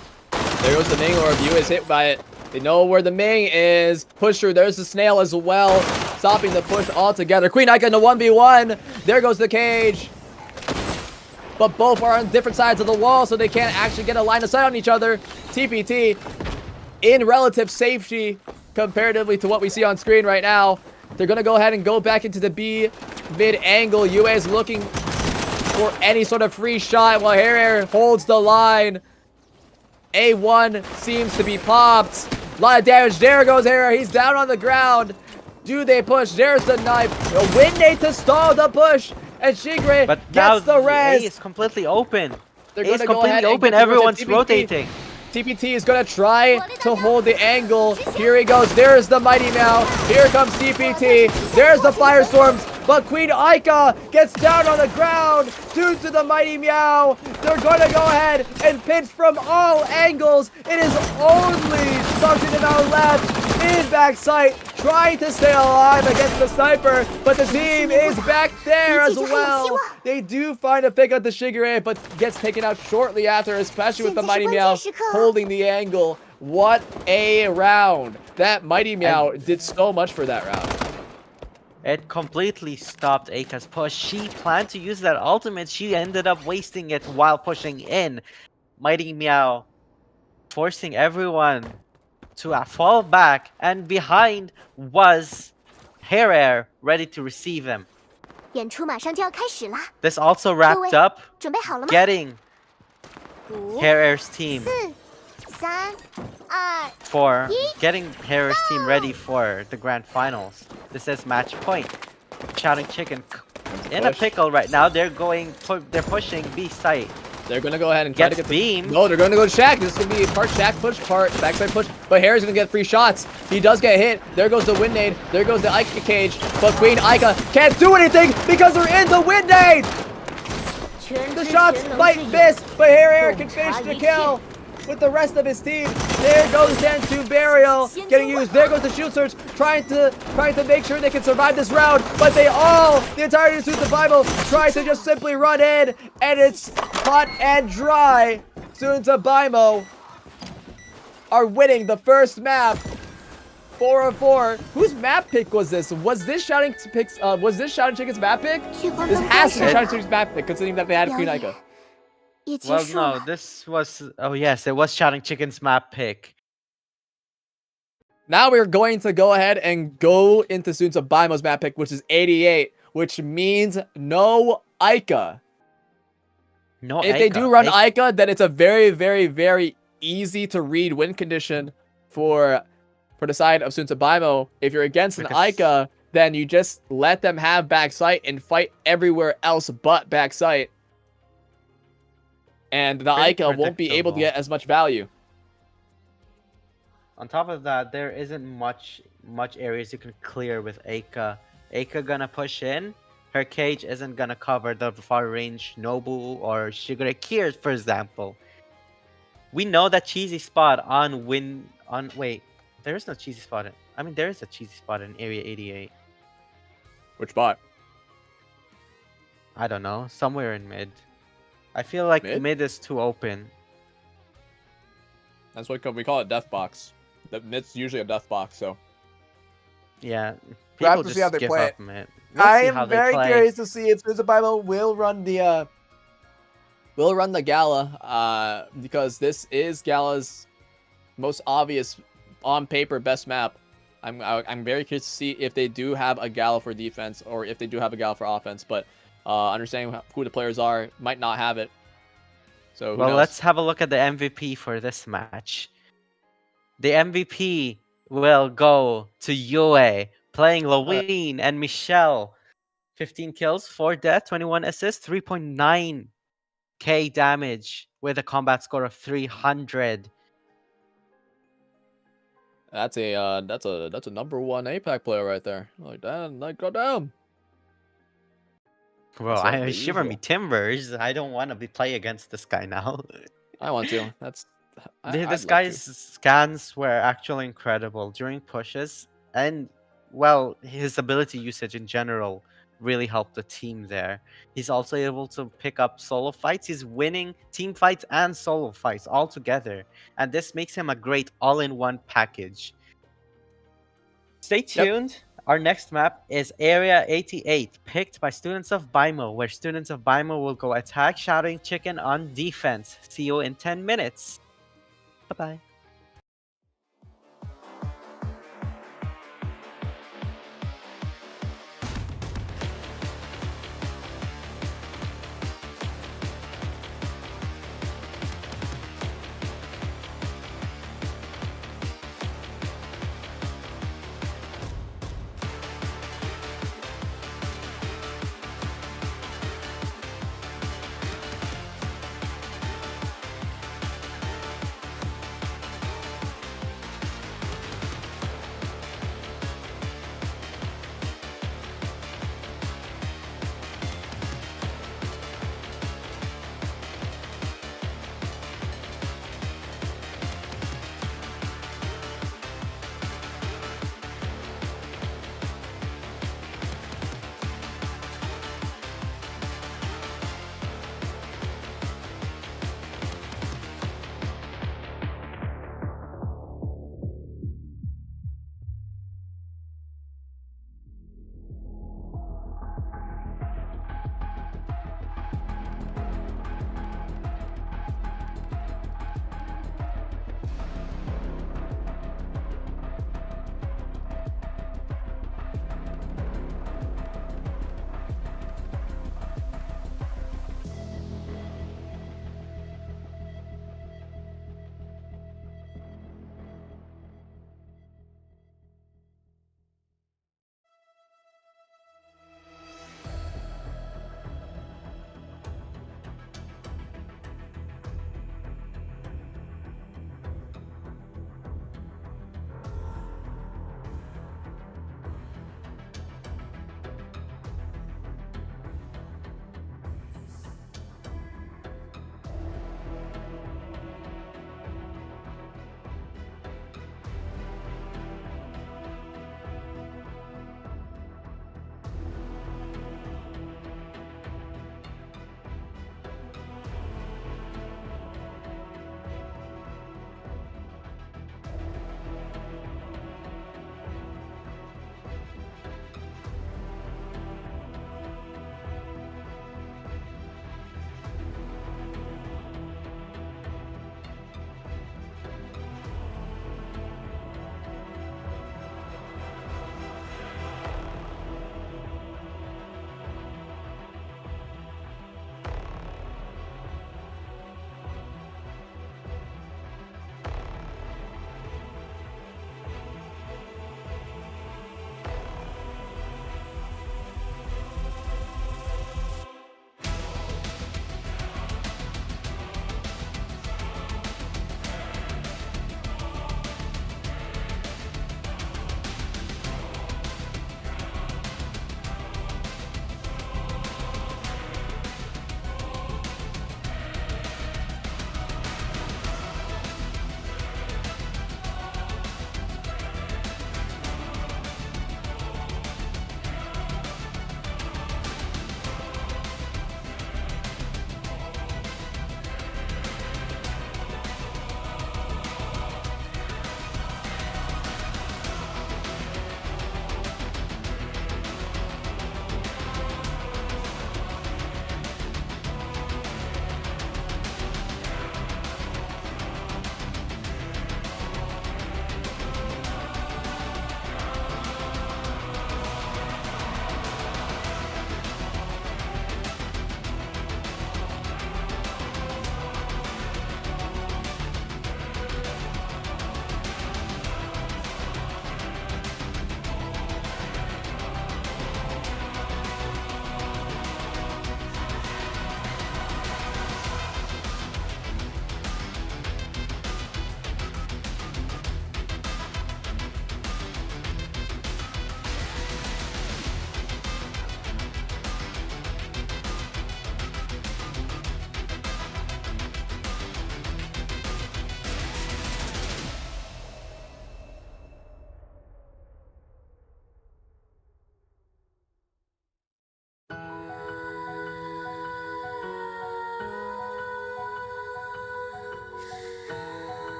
There goes the Ming Orb. Yu is hit by it. They know where the Ming is. Push through. There's the Snail as well, stopping the push altogether. Queen Aika in the 1v1. There goes the cage. But both are on different sides of the wall, so they can't actually get a line of sight on each other. TPT in relative safety comparatively to what we see on screen right now. They're going to go ahead and go back into the B mid angle. UA is looking for any sort of free shot while Hair holds the line. A1 seems to be popped. A lot of damage. There goes Hair. He's down on the ground. Do they push? There's the knife. A win nade to stall the push. And Shigure But now gets the A res. is completely open. They're A is gonna go ahead completely and open. get the Everyone's TPT. rotating. TPT is going to try to hold the angle. Here he goes. There's the Mighty Meow. Here comes TPT. There's the Firestorms. But Queen Aika gets down on the ground due to the Mighty Meow. They're going to go ahead and pinch from all angles. It is only Tungsunumao left in backside, trying to stay alive against the sniper. But the team is back there as well. They do find a pick on the Shigure, but gets taken out shortly after, especially with the Mighty Meow holding the angle. What a round. That Mighty Meow did so much for that round. It completely stopped Aika's push. She planned to use that ultimate. She ended up wasting it while pushing in. Mighty Meow forcing everyone to fall back, and behind was Hair ready to receive him. 演出马上就要开始啦， This also wrapped up 准备好了吗？ getting 5、 Hair's team 4、3、2、 for getting Hair's team ready for the grand finals. This is match point. Shouting Chicken in a push. pickle right now. They're pushing B site. They're gonna go ahead and try to Gets get the beamed. No, they're gonna go to Shaq. This is gonna be part Shaq push, part backside push. But Harry's gonna get free shots. He does get hit. There goes the wind nade. There goes the Ica cage. But Queen Ica can't do anything because they're in the wind nade. The shots might miss, but Harry can finish the kill with the rest of his team. There goes Santu Burial getting used. There goes the shield surge trying to make sure they can survive this round. But the entirety of the Bible try to just simply run in, and it's hot and dry. Students of Bimo are winning the first map. 4-4. Whose map pick was this? Was this Shouting Chicken's map pick? This has to be Shouting Chicken's map pick, considering that they had Queen Ica. 也结 Well, 束 no, 了。 this was. Oh, yes, it was Shouting Chicken's map pick. Now we're going to go ahead and go into Students of Bimo's map pick, which is 88, which means no Ica. No, If they Aika. do run Aika- Ica, then it's a very, very, very easy to read win condition for the side of Students of Bimo. If you're against an Because- Ica, then you just let them have backside and fight everywhere else but backside. And the Pretty Ica won't be able to get as much value. On top of that, there isn't much areas you can clear with Aika. Aika gonna push in. Her cage isn't gonna cover the far range Nobu or Shigure Kier, for example. We know that cheesy spot wait, there is no cheesy spot there is a cheesy spot in area 88. Which bot? I don't know, somewhere in mid. I feel like mid is too open. That's what we call it, death box. It's usually a death box, so. Yeah, We'll have people to see just how they give play up it. mid. We'll I see how am they very play. curious to see if Students of Bible will run the We'll run the Gala, because this is Gala's most obvious, on paper, best map. I'm very curious to see if they do have a Gala for defense or if they do have a Gala for offense. But understanding who the players are, might not have it. So who Well, knows? let's have a look at the MVP for this match. The MVP will go to Yue, playing Laween and Michelle. 15 kills, 4 deaths, 21 assists, 3.9k damage with a combat score of 300. That's a number one APAC player right there. Like that, like go down. Bro, That's I the shiver me usual. timbers. I don't want to play against this guy now. I want to. This guy's scans were actually incredible during pushes, and well, his ability usage in general really helped the team there. He's also able to pick up solo fights. He's winning team fights and solo fights all together, and this makes him a great all-in-one package. Stay tuned. Our next map is Area 88, picked by Students of Bimo, where Students of Bimo will go attack Shouting Chicken on defense. See you in 10 minutes. Bye-bye.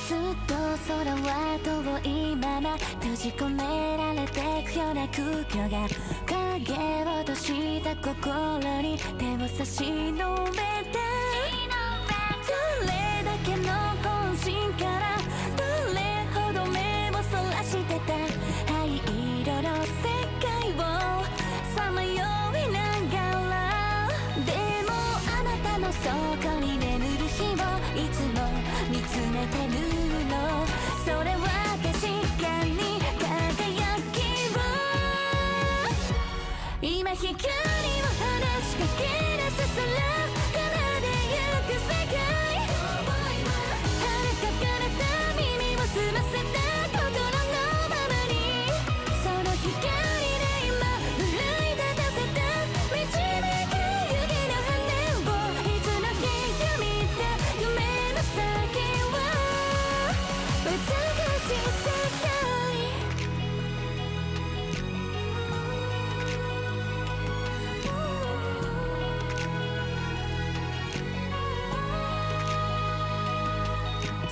ずっと空は遠いまま閉じ込められてくような空虚が影を落とした心に手を差し伸べてどれだけの本心からどれほど目をそらしてた灰色の世界をさまよいながらでもあなたの底に眠る日をいつも見つめてるのそれは確かに輝きを今光を話しかけ出す空奏でゆく世界遥か彼方耳を澄ませた心のままにその光で今奮い立たせた導く湯気の羽をいつの日か見た夢の先は美しい世界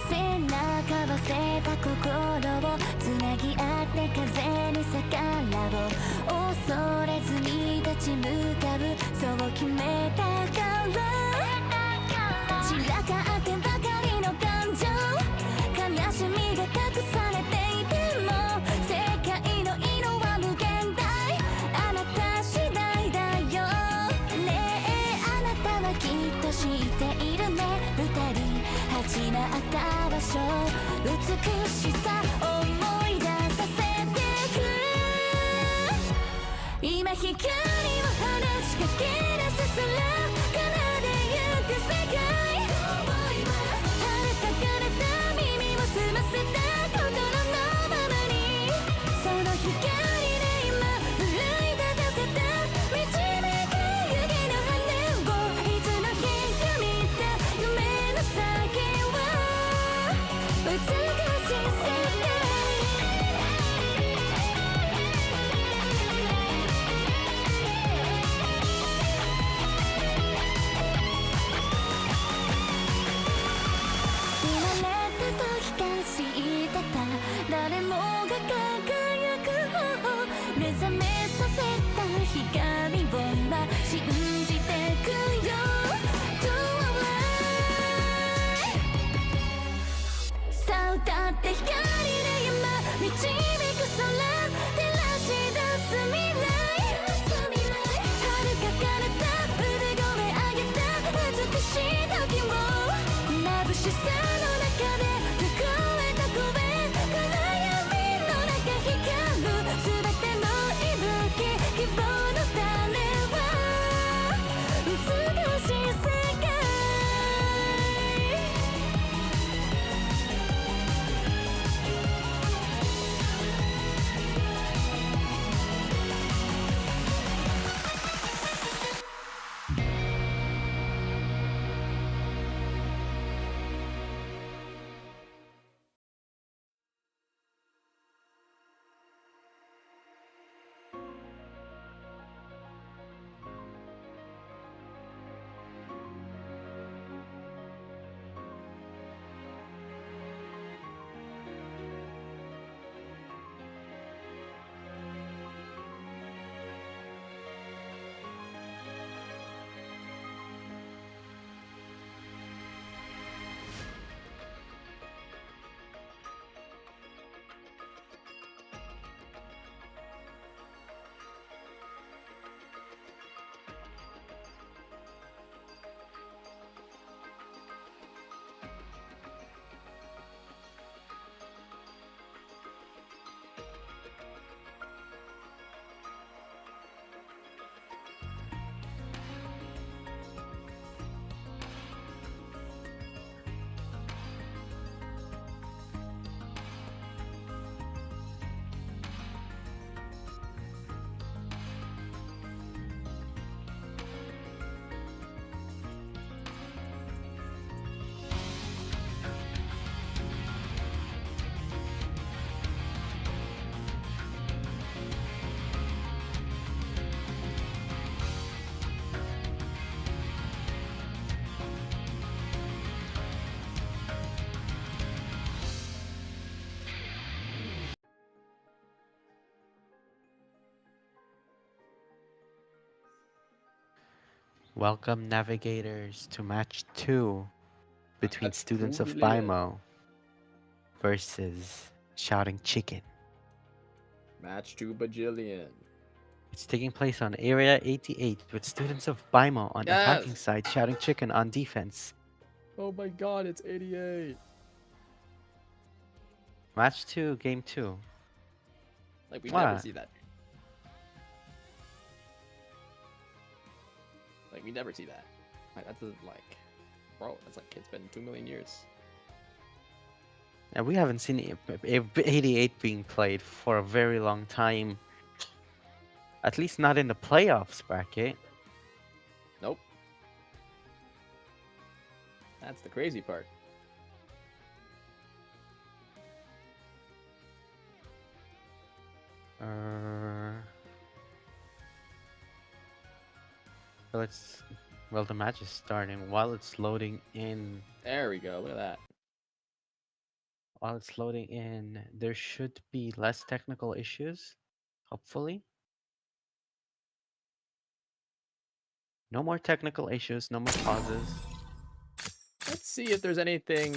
背中合わせた心をつなぎ合って風に逆らおう恐れずに立ち向かうそう決めたから散らかってばかりの感情悲しみが隠されていても世界の色は無限大あなた次第だよねえあなたはきっと知っているね二人始まった場所美しさ思い出させてく今光を話しかけ出す空奏でゆく世界遥か彼方耳を澄ませた心のままにその光で今奮い立たせた導く湯気の羽をいつの日か見た夢の先は美しい世界生まれた時から知ってた誰もが輝く方法目覚めさせた光を今信じてくよ To alive さあ歌って光で今導く空照らし出す未来遥か彼方産声上げた美しい時を眩しさの中で聞こえた声暗闇の中光る全ての息吹希望の種は美しい世界 Welcome, navigators, to match 2 between Match students 2 of billion. Bimo versus Shouting Chicken. Match 2 bajillion. It's taking place on Area 88 with students of Bimo on attacking Yes. side, Shouting Chicken on defense. Oh my god, it's 88. Match 2, game 2. Like, we never What? see that. Like, we never see that. Like, that's like, bro, that's like, it's been 2 million years. And we haven't seen 88 being played for a very long time. At least not in the playoffs bracket. Nope. That's the crazy part. So it's well, the match is starting. While it's loading in, There we go. Look at that. there should be less technical issues. Hopefully, no more technical issues, no more pauses. Let's see if there's anything.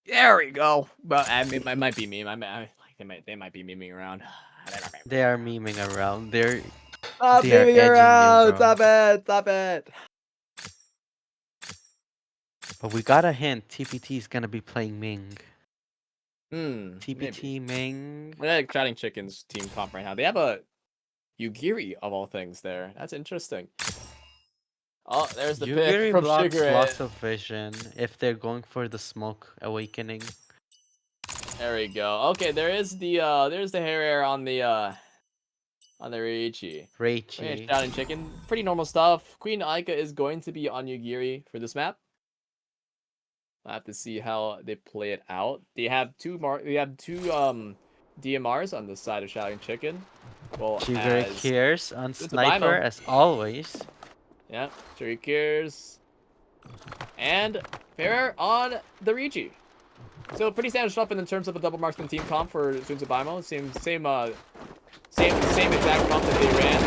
There we go. But I mean, it might be meme. They might be memeing around. They are memeing around. Stop They are memeing edging you, around. bro. Stop it. Stop it. But we got a hint. TPT is gonna be playing Ming. Maybe. TPT Ming. We're like Chatting Chicken's team comp right now. They have a Yugiri of all things there. That's interesting. Oh, there's the pick Yugiri from blocks Sugar. lots of vision if they're going for the smoke awakening. There we go. Okay, there's the hair on the Reichi. Reichi. Shouting Chicken. Pretty normal stuff. Queen Aika is going to be on Yugiri for this map. I'll have to see how they play it out. They have two DMRs on the side of Shouting Chicken. Well, Sugar as Kears on it's a Sniper Bimo. as always. Yeah, Cherry Kears. And Ferrer on the Reichi. So pretty standard stuff in terms of the double marksman team comp for Sunzabimo. Same exact comp that they ran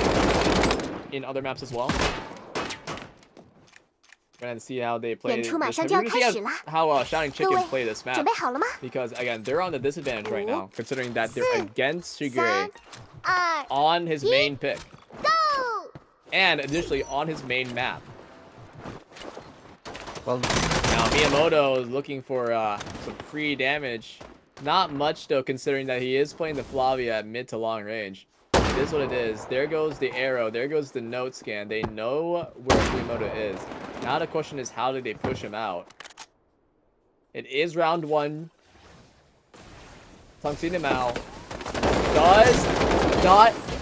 in other maps as well. We're gonna see how they play. We're gonna see how Shouting Chicken play this map. 准备好了吗？ Because again, they're on the disadvantage right now, considering that they're against Shigure 2、on his main pick, ，Go！ and additionally on his main map. Well, Now Miyamoto is looking for some free damage. Not much though, considering that he is playing the Flavia at mid to long range. It is what it is. There goes the arrow. There goes the note scan. They know where Miyamoto is. Now the question is, how do they push him out? It is round 1. Tongsin Mao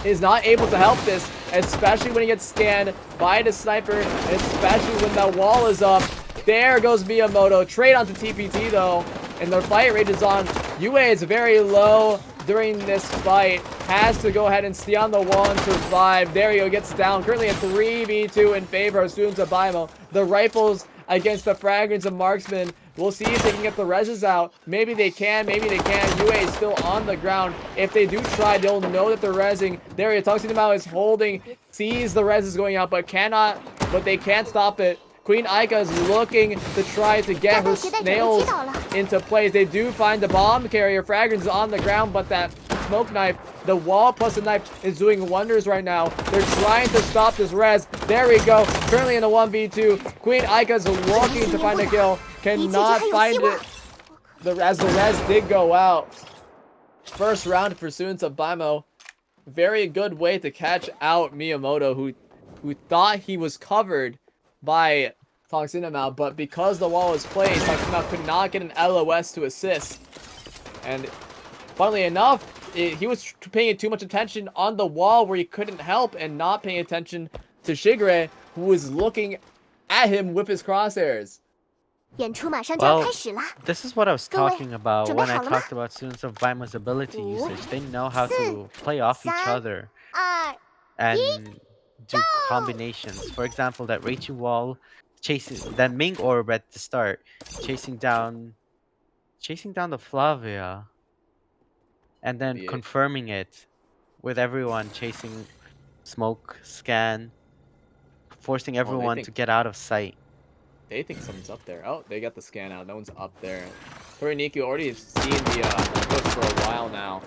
is not able to help this, especially when he gets scanned by the sniper, and especially when that wall is up. There goes Miyamoto. Trade onto TPT though, and the fight rate is on. Yue is very low during this fight. Has to go ahead and stay on the wall and survive. There he go, gets down. Currently a 3v2 in favor of Sunzabimo. The rifles against the fragrance of marksman. We'll see if they can get the reses out. Maybe they can, maybe they can't. Yue is still on the ground. If they do try, they'll know that they're resing. There he is. Tongsin is holding, sees the reses going out, but they can't stop it. Queen Aika is looking to try to get her snails into place. They do find the bomb carrier. Fragrance is on the ground, but that smoke knife, the wall plus the knife, is doing wonders right now. They're trying to stop this res. There we go. Currently in a 1v2. Queen Aika is looking to find a kill. Cannot find it. As the res did go out. First round for Sunzabimo. Very good way to catch out Miyamoto, who thought he was covered by Tongsin, but because the wall was placed, Tongsin could not get an LOS to assist. And funnily enough, he was paying too much attention on the wall where he couldn't help, and not paying attention to Shigure, who was looking at him with his crosshairs. 演出马上就要 well, 开始啦！ this is what I was talking about when I 准备好了吗？ talked about students of Bimo's ability 5、 usage. They know how to play off each 3、 other 2、 and do combinations. For example, that Reichi wall chasing that Ming orb at the start, chasing down the Flavia, and then Yeah. confirming it with everyone chasing smoke, scan, forcing everyone think- to get out of sight. They think someone's up there. Oh, they got the scan out. No one's up there. Toriniku already seen the push for a while now.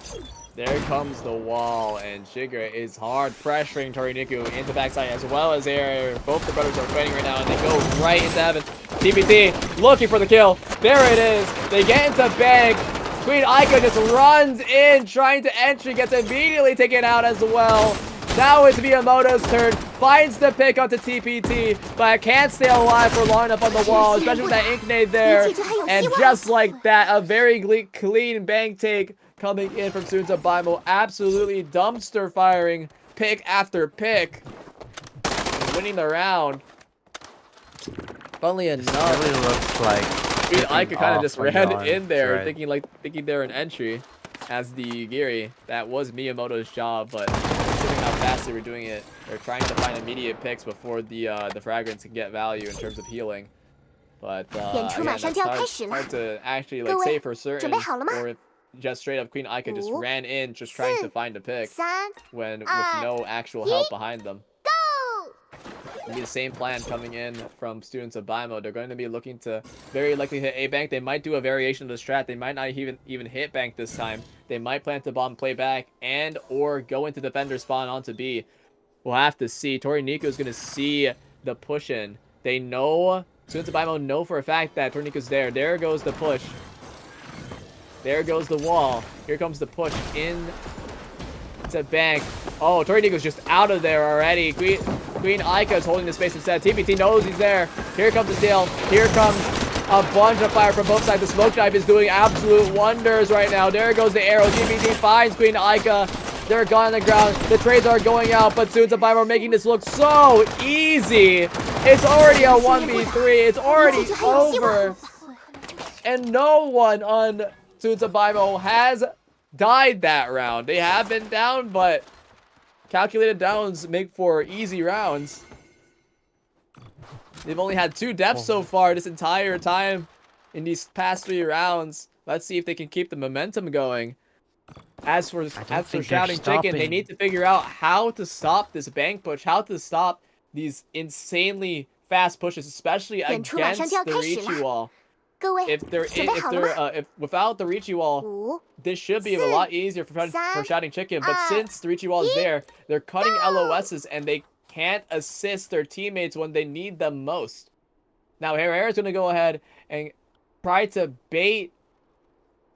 There comes the wall, and Shiger is hard pressuring Toriniku into backside as well as air. Both the brothers are fighting right now, and they go right into heaven. TPT looking for the kill. There it is. They get into bank. Queen Aika just runs in, trying to entry, gets immediately taken out as well. Now it's Miyamoto's turn. Finds the pick onto TPT, but can't stay alive for long enough on the wall, especially with that ink nade there. And just like that, a very clean bank take coming in from Sunza Baimo. Absolutely dumpster firing pick after pick. Winning the round. Funnily enough, Really looks like Queen Aika kind of off just on the ran arm in there, thread. thinking they're an entry as the Giri. That was Miyamoto's job, but considering how fast they were doing it, they're trying to find immediate picks before the fragrance can get value in terms of healing. But again, that's hard to actually like say for certain, or if just straight up Queen Aika just ran in, just trying to find a pick when with no actual help behind them. It'll be the same plan coming in from students of Baimo. They're going to be looking to very likely hit A bank. They might do a variation of the strat. They might not even hit bank this time. They might plant the bomb, play back, and or go into defender spawn onto B. We'll have to see. Toriniku is going to see the push in. They know, students of Baimo know for a fact that Toriniku's there. There goes the push. There goes the wall. Here comes the push in to bank. Oh, Toriniku's just out of there already. Queen Aika is holding the space instead. TPT knows he's there. Here comes the steal. Here comes a bunch of fire from both sides. The smoke dive is doing absolute wonders right now. There goes the arrow. TPT finds Queen Aika. They're gone on the ground. The trades are going out, but Students of Baimo are making this look so easy. It's already a 1v3. It's already over. And no one on Students of Baimo has died that round. They have been down, but calculated downs make for easy rounds. They've only had 2 deaths so far this entire time in these past 3 rounds. Let's see if they can keep the momentum going. As for Shouting Chicken, they need to figure out how to stop this bank push, how to stop these insanely fast pushes, especially against the Ricci wall. If without the Ricci wall, this should be a lot easier for Shouting Chicken. But since the Ricci wall is there, they're cutting LOSs and they can't assist their teammates when they need them most. Now Herrera's going to go ahead and try to bait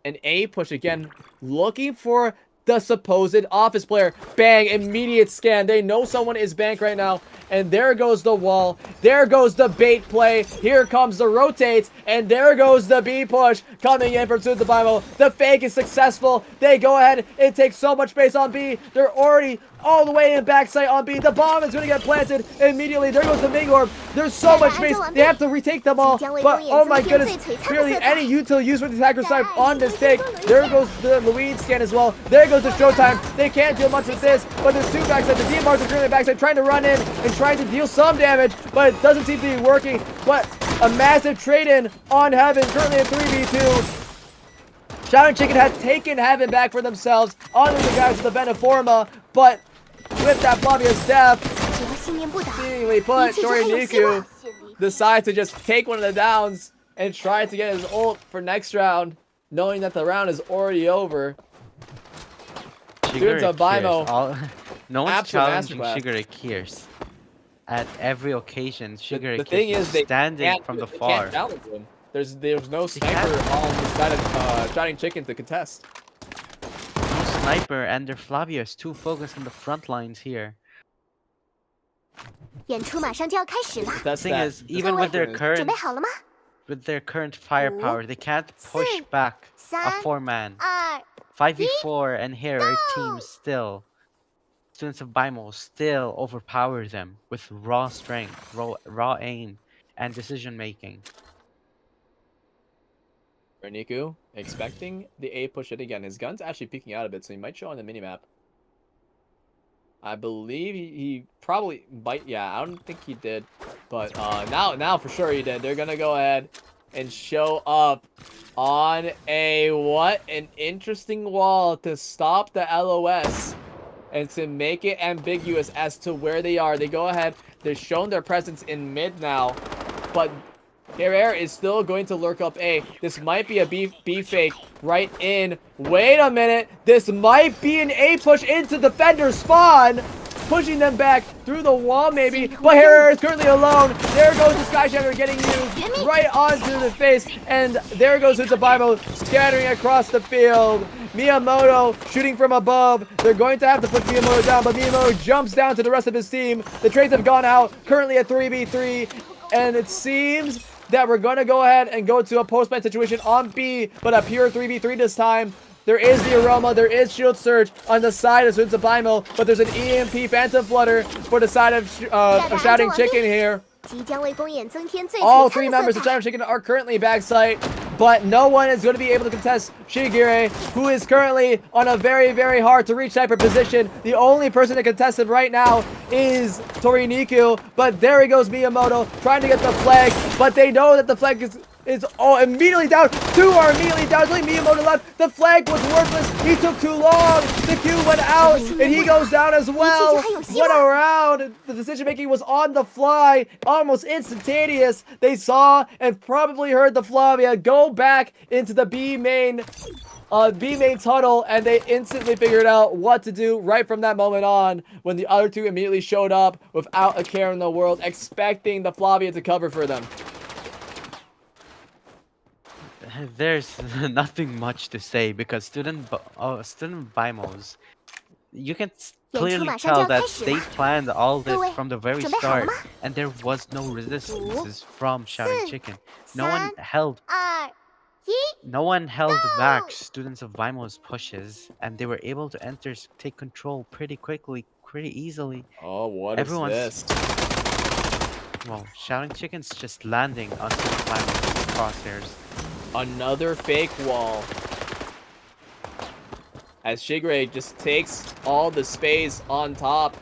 an A push again, looking for the supposed office player. Bang, immediate scan. They know someone is bank right now. And there goes the wall. There goes the bait play. Here comes the rotates. And there goes the B push coming in from Students of Baimo. The fake is successful. They go ahead and take so much space on B. They're already all the way in backside on B. The bomb is going to get planted immediately. There goes the Ming Orb. There's so much space. They have to retake them all. But oh my goodness, barely any util used for the attacker side on this take. There goes the Louise scan as well. There goes the Showtime. They can't deal much with this, but there's 2 backside. The DMRs are currently backside trying to run in and trying to deal some damage, but it doesn't seem to be working. But a massive trade-in on Heaven, currently at 3v2. Shouting Chicken had taken Heaven back for themselves onto the guys with the Beneforma, but with that Flavia's death, seemingly put Toriniku decide to just take one of the downs and try to get his ult for next round, knowing that the round is already over. Students of Baimo, no one's absolute challenging masterclass. Shigure Kiers. At every occasion, Shigure The thing is, they standing from the they far. can't challenge him. There's no sniper on the side of Shouting Chicken to contest. No sniper, and their Flavia is too focused on the front lines here. 演出马上就要开始了， The thing is, even with their 准备好了吗？ current firepower, they can't push back a 4-man. 2、 5v4 and Hero teams still. Students of Baimo still overpower them with raw strength, raw aim, and decision making. Toriniku expecting the A push it again. His gun's actually peeking out a bit, so he might show on the minimap. I believe he probably might. Yeah, I don't think he did, but now for sure he did. They're gonna go ahead and show up on a what an interesting wall to stop the LOS And to make it ambiguous as to where they are, they go ahead. They've shown their presence in mid now. But Herrera is still going to lurk up A. This might be a B fake right in. Wait a minute. This might be an A push into defender spawn. Pushing them back through the wall maybe. But Herrera is currently alone. There goes the Sky Shatter getting used right onto the face. And there goes Utsubaimo scattering across the field. Miyamoto shooting from above. They're going to have to put Miyamoto down, but Miyamoto jumps down to the rest of his team. The trades have gone out, currently at 3v3, and it seems that we're going to go ahead and go to a post-ban situation on B, but a pure 3v3 this time. There is the Aroma, there is Shield Surge on the side of Tsubaimo, but there's an EMP Phantom Flutter for the side of Shouting Chicken here. 即将为公演增添最 All 璀 three 璨的 members 色 of 彩。 Shouting Chicken are currently backside, but no one is going to be able to contest Shigure, who is currently on a very, very hard to reach sniper position. The only person to contest him right now is Toriniku, but there he goes Miyamoto trying to get the flag, but they know that the flag is immediately down. Two are immediately down. There's only Miyamoto left. The flag was worthless. He took too long. The Q went out, and he goes down as well. What a round. The decision making was on the fly, almost instantaneous. They saw and probably heard the Flavia go back into the B main tunnel, and they instantly figured out what to do right from that moment on when the other two immediately showed up without a care in the world, expecting the Flavia to cover for them. There's nothing much to say because student Bimos, you can clearly tell that they planned all this from the very start, and there was no resistances from Shouting Chicken. No one held back students of Bimos pushes, and they were able to take control pretty quickly, pretty easily. Oh, what is this? Well, Shouting Chicken's just landing on student Bimos crosshairs. Another fake wall. As Shigure just takes all the space on top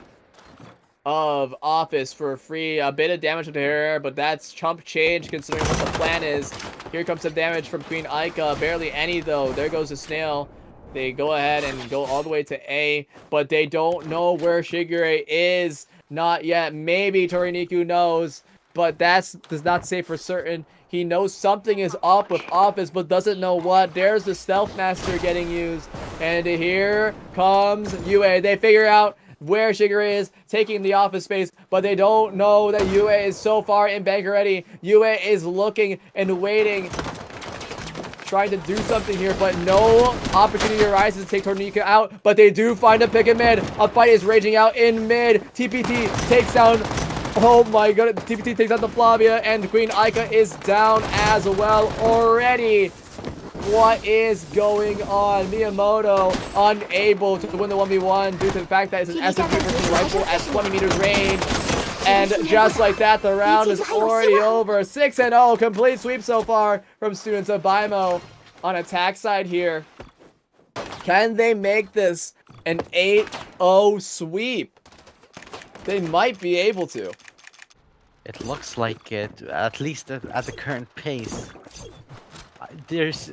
of Office for free. A bit of damage to Herrera, but that's chump change considering what the plan is. Here comes some damage from Queen Aika. Barely any though. There goes the snail. They go ahead and go all the way to A, but they don't know where Shigure is. Not yet. Maybe Toriniku knows, but that does not say for certain. He knows something is up with Office, but doesn't know what. There's the Stealth Master getting used. And here comes Yue. They figure out where Shigure is, taking the Office space, but they don't know that Yue is so far in bank already. Yue is looking and waiting, trying to do something here, but no opportunity arises to take Tornika out, but they do find a pick in mid. A fight is raging out in mid. TPT takes down... Oh my god, TPT takes out the Flavia, and Queen Aika is down as well already. What is going on? Miyamoto unable to win the 1v1 due to the fact that it's an SMG versus rifle at 20 meters range. And just like that, the round is already over. 6-0, complete sweep so far from students of Bimo on attack side here. Can they make this an 8-0 sweep? They might be able to. It looks like it, at least at the current pace. There's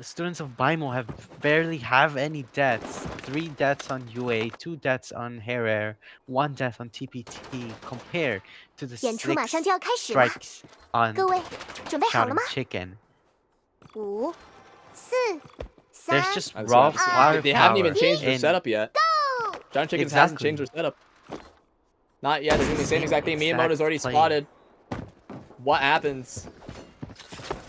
students of Bimo barely have any deaths. 3 deaths on UA, 2 deaths on Herrera, 1 death on TPT compared to the 演出马上就要开始了， strikes on 各位准备好了 Shouting 吗？ Chicken. 5、4、 There's 3、 just That's raw right. firepower. They haven't even changed their in- setup yet. John Chickens hasn't Exactly. changed their setup. Not yet. They're doing the same exact thing. Miyamoto's already play. spotted. What happens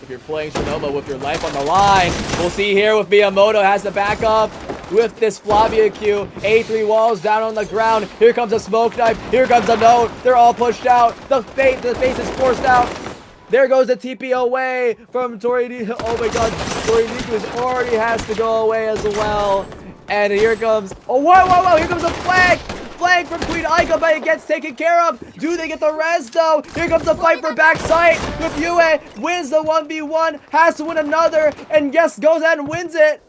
if you're playing Strinova with your life on the line? We'll see here with Miyamoto has the backup with this Flavia Q. A3 walls down on the ground. Here comes a smoke knife. Here comes a note. They're all pushed out. The face is forced out. There goes the TP away from Toriniku. Oh my god. Toriniku already has to go away as well. And here comes... Oh, whoa. Here comes a flag. Flag from Queen Aika, but it gets taken care of. Do they get the res though? Here comes the fight for backside with Yue. Wins the 1v1. Has to win another. And yes, goes ahead and wins it.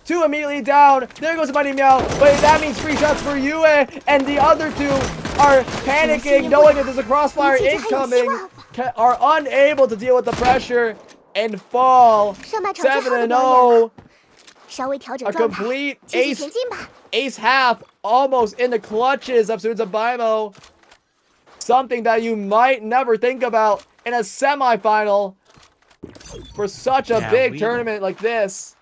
2 immediately down. There goes Mighty Meow. But that means free shots for Yue. And the other 2 are panicking, knowing that there's a crossfire incoming. Are unable to deal with the pressure and fall. 上半场最好的表演了。 7-0. 稍微调整 A 状态， complete 继续 ace 前进吧。 ace half almost in the clutches of Students of Bimo. Something that you might never think about in a semifinal for such a big tournament like this.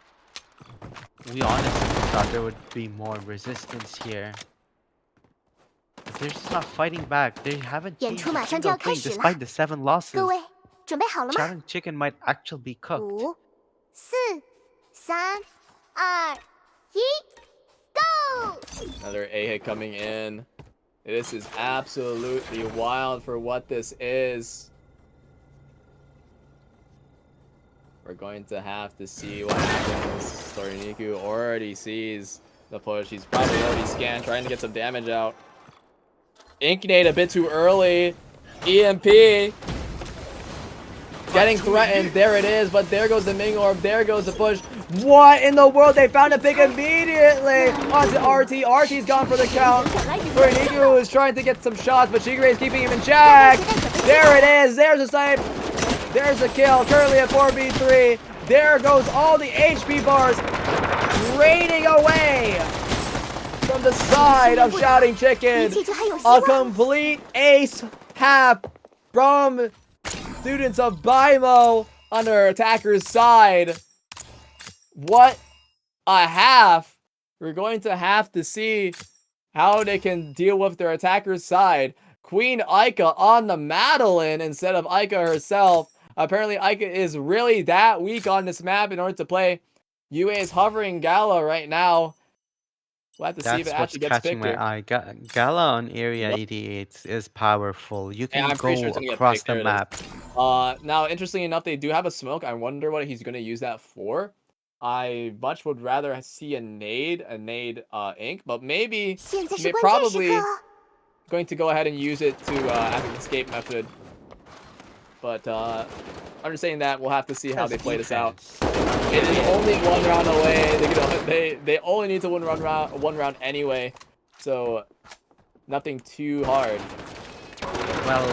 We honestly thought there would be more resistance here. But they're just not fighting back. They haven't 演 changed 出 a 马上就 single 要开 thing 始了， despite the 7 losses. 各位准备好了吗？ Shouting Chicken might actually be cooked. 5、4、3、2、1 ，Go！ Another A hit coming in. This is absolutely wild for what this is. We're going to have to see what happens. Storiniku already sees the push. He's probably already scanned, trying to get some damage out. Inkinate a bit too early. EMP. Getting threatened. There it is. But there goes the Ming Orb. There goes the push. What in the world? They found a pick immediately onto RT. RT's gone for the count. Storiniku is trying to get some shots, but Shigure is keeping him in check. There it is. There's a snipe. There's a kill, currently at 4v3. There goes all the HP bars raining away from the side of Shouting Chicken. 一切就还有希 A 望。 complete ace half from Students of Bimo on their attacker's side. What a half. We're going to have to see how they can deal with their attacker's side. Queen Aika on the Madeline instead of Aika herself. Apparently, Aika is really that weak on this map in order to play. UA is hovering Gala right now. We'll have to see if That's it what's actually gets catching picked my here. eye. Gala on Area Yep. 88 is powerful. You can I'm pretty go sure it's gonna get across picked. the There it map. Now, interestingly enough, they do have a smoke. I wonder what he's going to use that for. I much would rather see a nade ink, but maybe 现在是 may 关键时 probably 刻哦。 going to go ahead and use it to as an escape method. But understanding that, we'll have to see how they play this out. It is only one round away. They only need to win one round anyway, so nothing too hard. Well,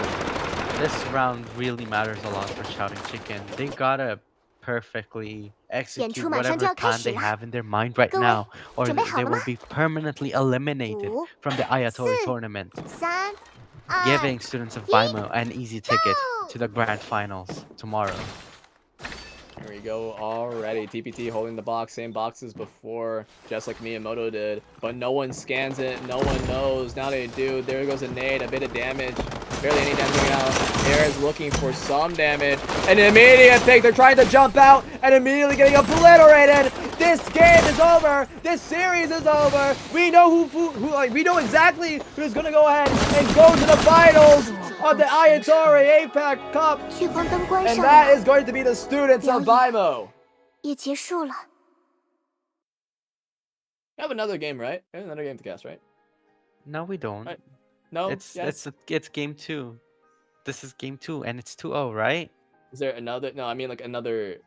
this round really matters a lot for Shouting Chicken. They gotta perfectly execute 出马上就 whatever 要开 plan 始 they 了。 have in their mind right 各位 now, or 准备好 they 了 will 吗？ be permanently eliminated 5、 from the Ayatori 4、 tournament, 3、2、 giving Students of Bimo an easy ticket to the grand finals tomorrow. Here we go already. TPT holding the box, same box as before, just like Miyamoto did. But no one scans it, no one knows. Now they do. There goes a nade, a bit of damage. Barely any damage going out. Air is looking for some damage. An immediate pick. They're trying to jump out and immediately getting obliterated. This game is over. This series is over. We know we know exactly who's gonna go ahead and go to the finals of the Ayatori Cup. 聚光灯关 And 上 that 了， is going to be the Students of Bimo. 也结束了。 We have another game, right? We have another game to cast, right? No, we don't. Right. No? It's Yes? it's game 2. This is game 2, and it's 2-0, right? Is there another? No, I mean like another.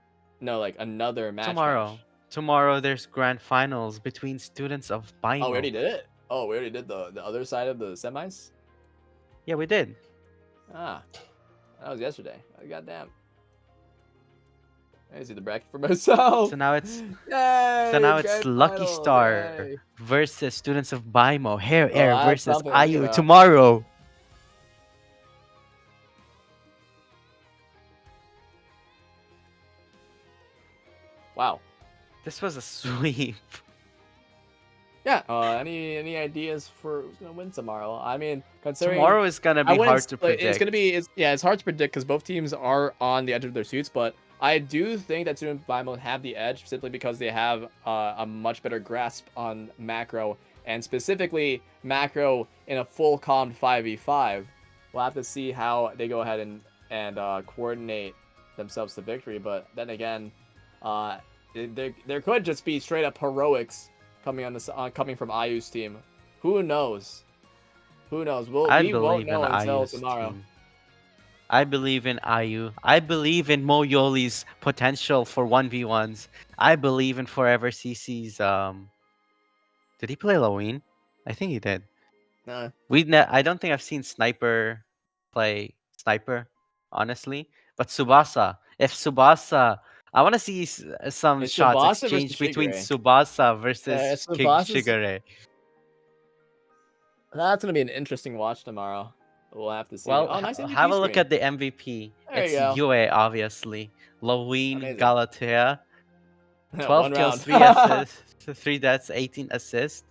No, like another match. Tomorrow. Tomorrow there's grand finals between Students of Bimo. Oh, we already did it. Oh, we already did the other side of the semis. Yeah, we did. Ah, that was yesterday. Oh, goddamn. I see the bracket for myself. So now it's Yay, so now it's grand Lucky finals, Star yay. versus Students of Bimo. Hair Oh, Air that's versus something to think IU about. tomorrow. Wow. This was a sweep. Yeah. Any ideas for who's gonna win tomorrow? I mean, considering Tomorrow is gonna I be wouldn't hard to s- like, predict. It's gonna be it's hard to predict because both teams are on the edge of their suits, but I do think that Student Bimo have the edge simply because they have a much better grasp on macro and specifically macro in a full calmed 5v5. We'll have to see how they go ahead and coordinate themselves to victory, but then again, there could just be straight up heroics coming on this coming from IU's team. Who knows? Who knows? We won't believe know in until IU's tomorrow. team. I believe in IU. I believe in Mo Yoli's potential for 1v1s. I believe in Forever CC's did he play Halloween? I think he did. Nah. I don't think I've seen Sniper play Sniper, honestly. But Subasa, if Subasa I want to see some It's shots Tsubasa versus exchanged between Shigure. Tsubasa versus King Tsubasa's- Shigure. That's gonna be an interesting watch tomorrow. We'll have to see. Well, Oh, nice MVP have a look screen. at the MVP. There It's you go. Yue, obviously. Loween Amazing. Galatea. 12 One kills, round. 3 assists, 3 deaths, 18 assists.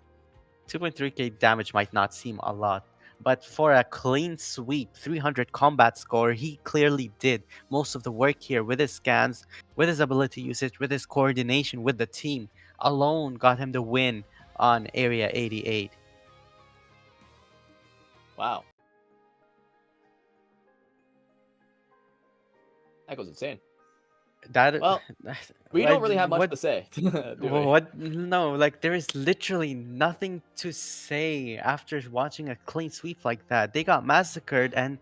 2.3k damage might not seem a lot, but for a clean sweep, 300 combat score, he clearly did most of the work here with his scans, with his ability usage, with his coordination with the team. Alone got him the win on Area 88. Wow. That goes insane. That Well, We don't really have much what, to say. do we? What? No, like there is literally nothing to say after watching a clean sweep like that. They got massacred, and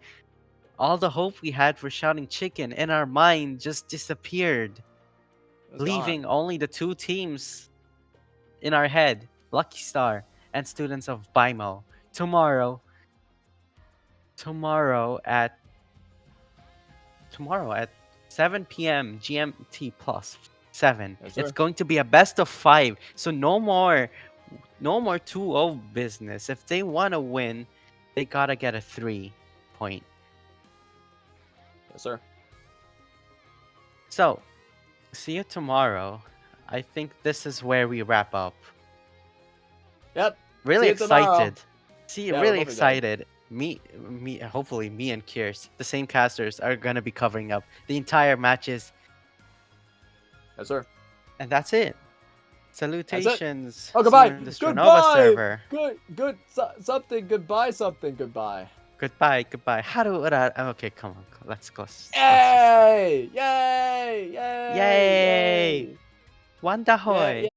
all the hope we had for shouting chicken in our mind just disappeared, It was leaving gone. only the two teams in our head: Lucky Star and Students of Bimo. Tomorrow at 7 p.m. GMT plus 7. Yes, It's sir. going to be a best of 5. So no more 2-0 business. If they want to win, they got to get a 3 point. Yes, sir. So, see you tomorrow. I think this is where we wrap up. Yep. Really See you tomorrow. excited. See, Yeah, we're really both excited. Hopefully me and Kiers, the same casters, are gonna be covering up the entire matches, Yes, sir. and that's it. Salutations. Oh, See you goodbye. on the Strinova Goodbye. server. Something. Goodbye. Something. Goodbye. Goodbye. How do okay? Come on, let's go. Yay! Yay! Yay! Yay! Wandahoy. Yay!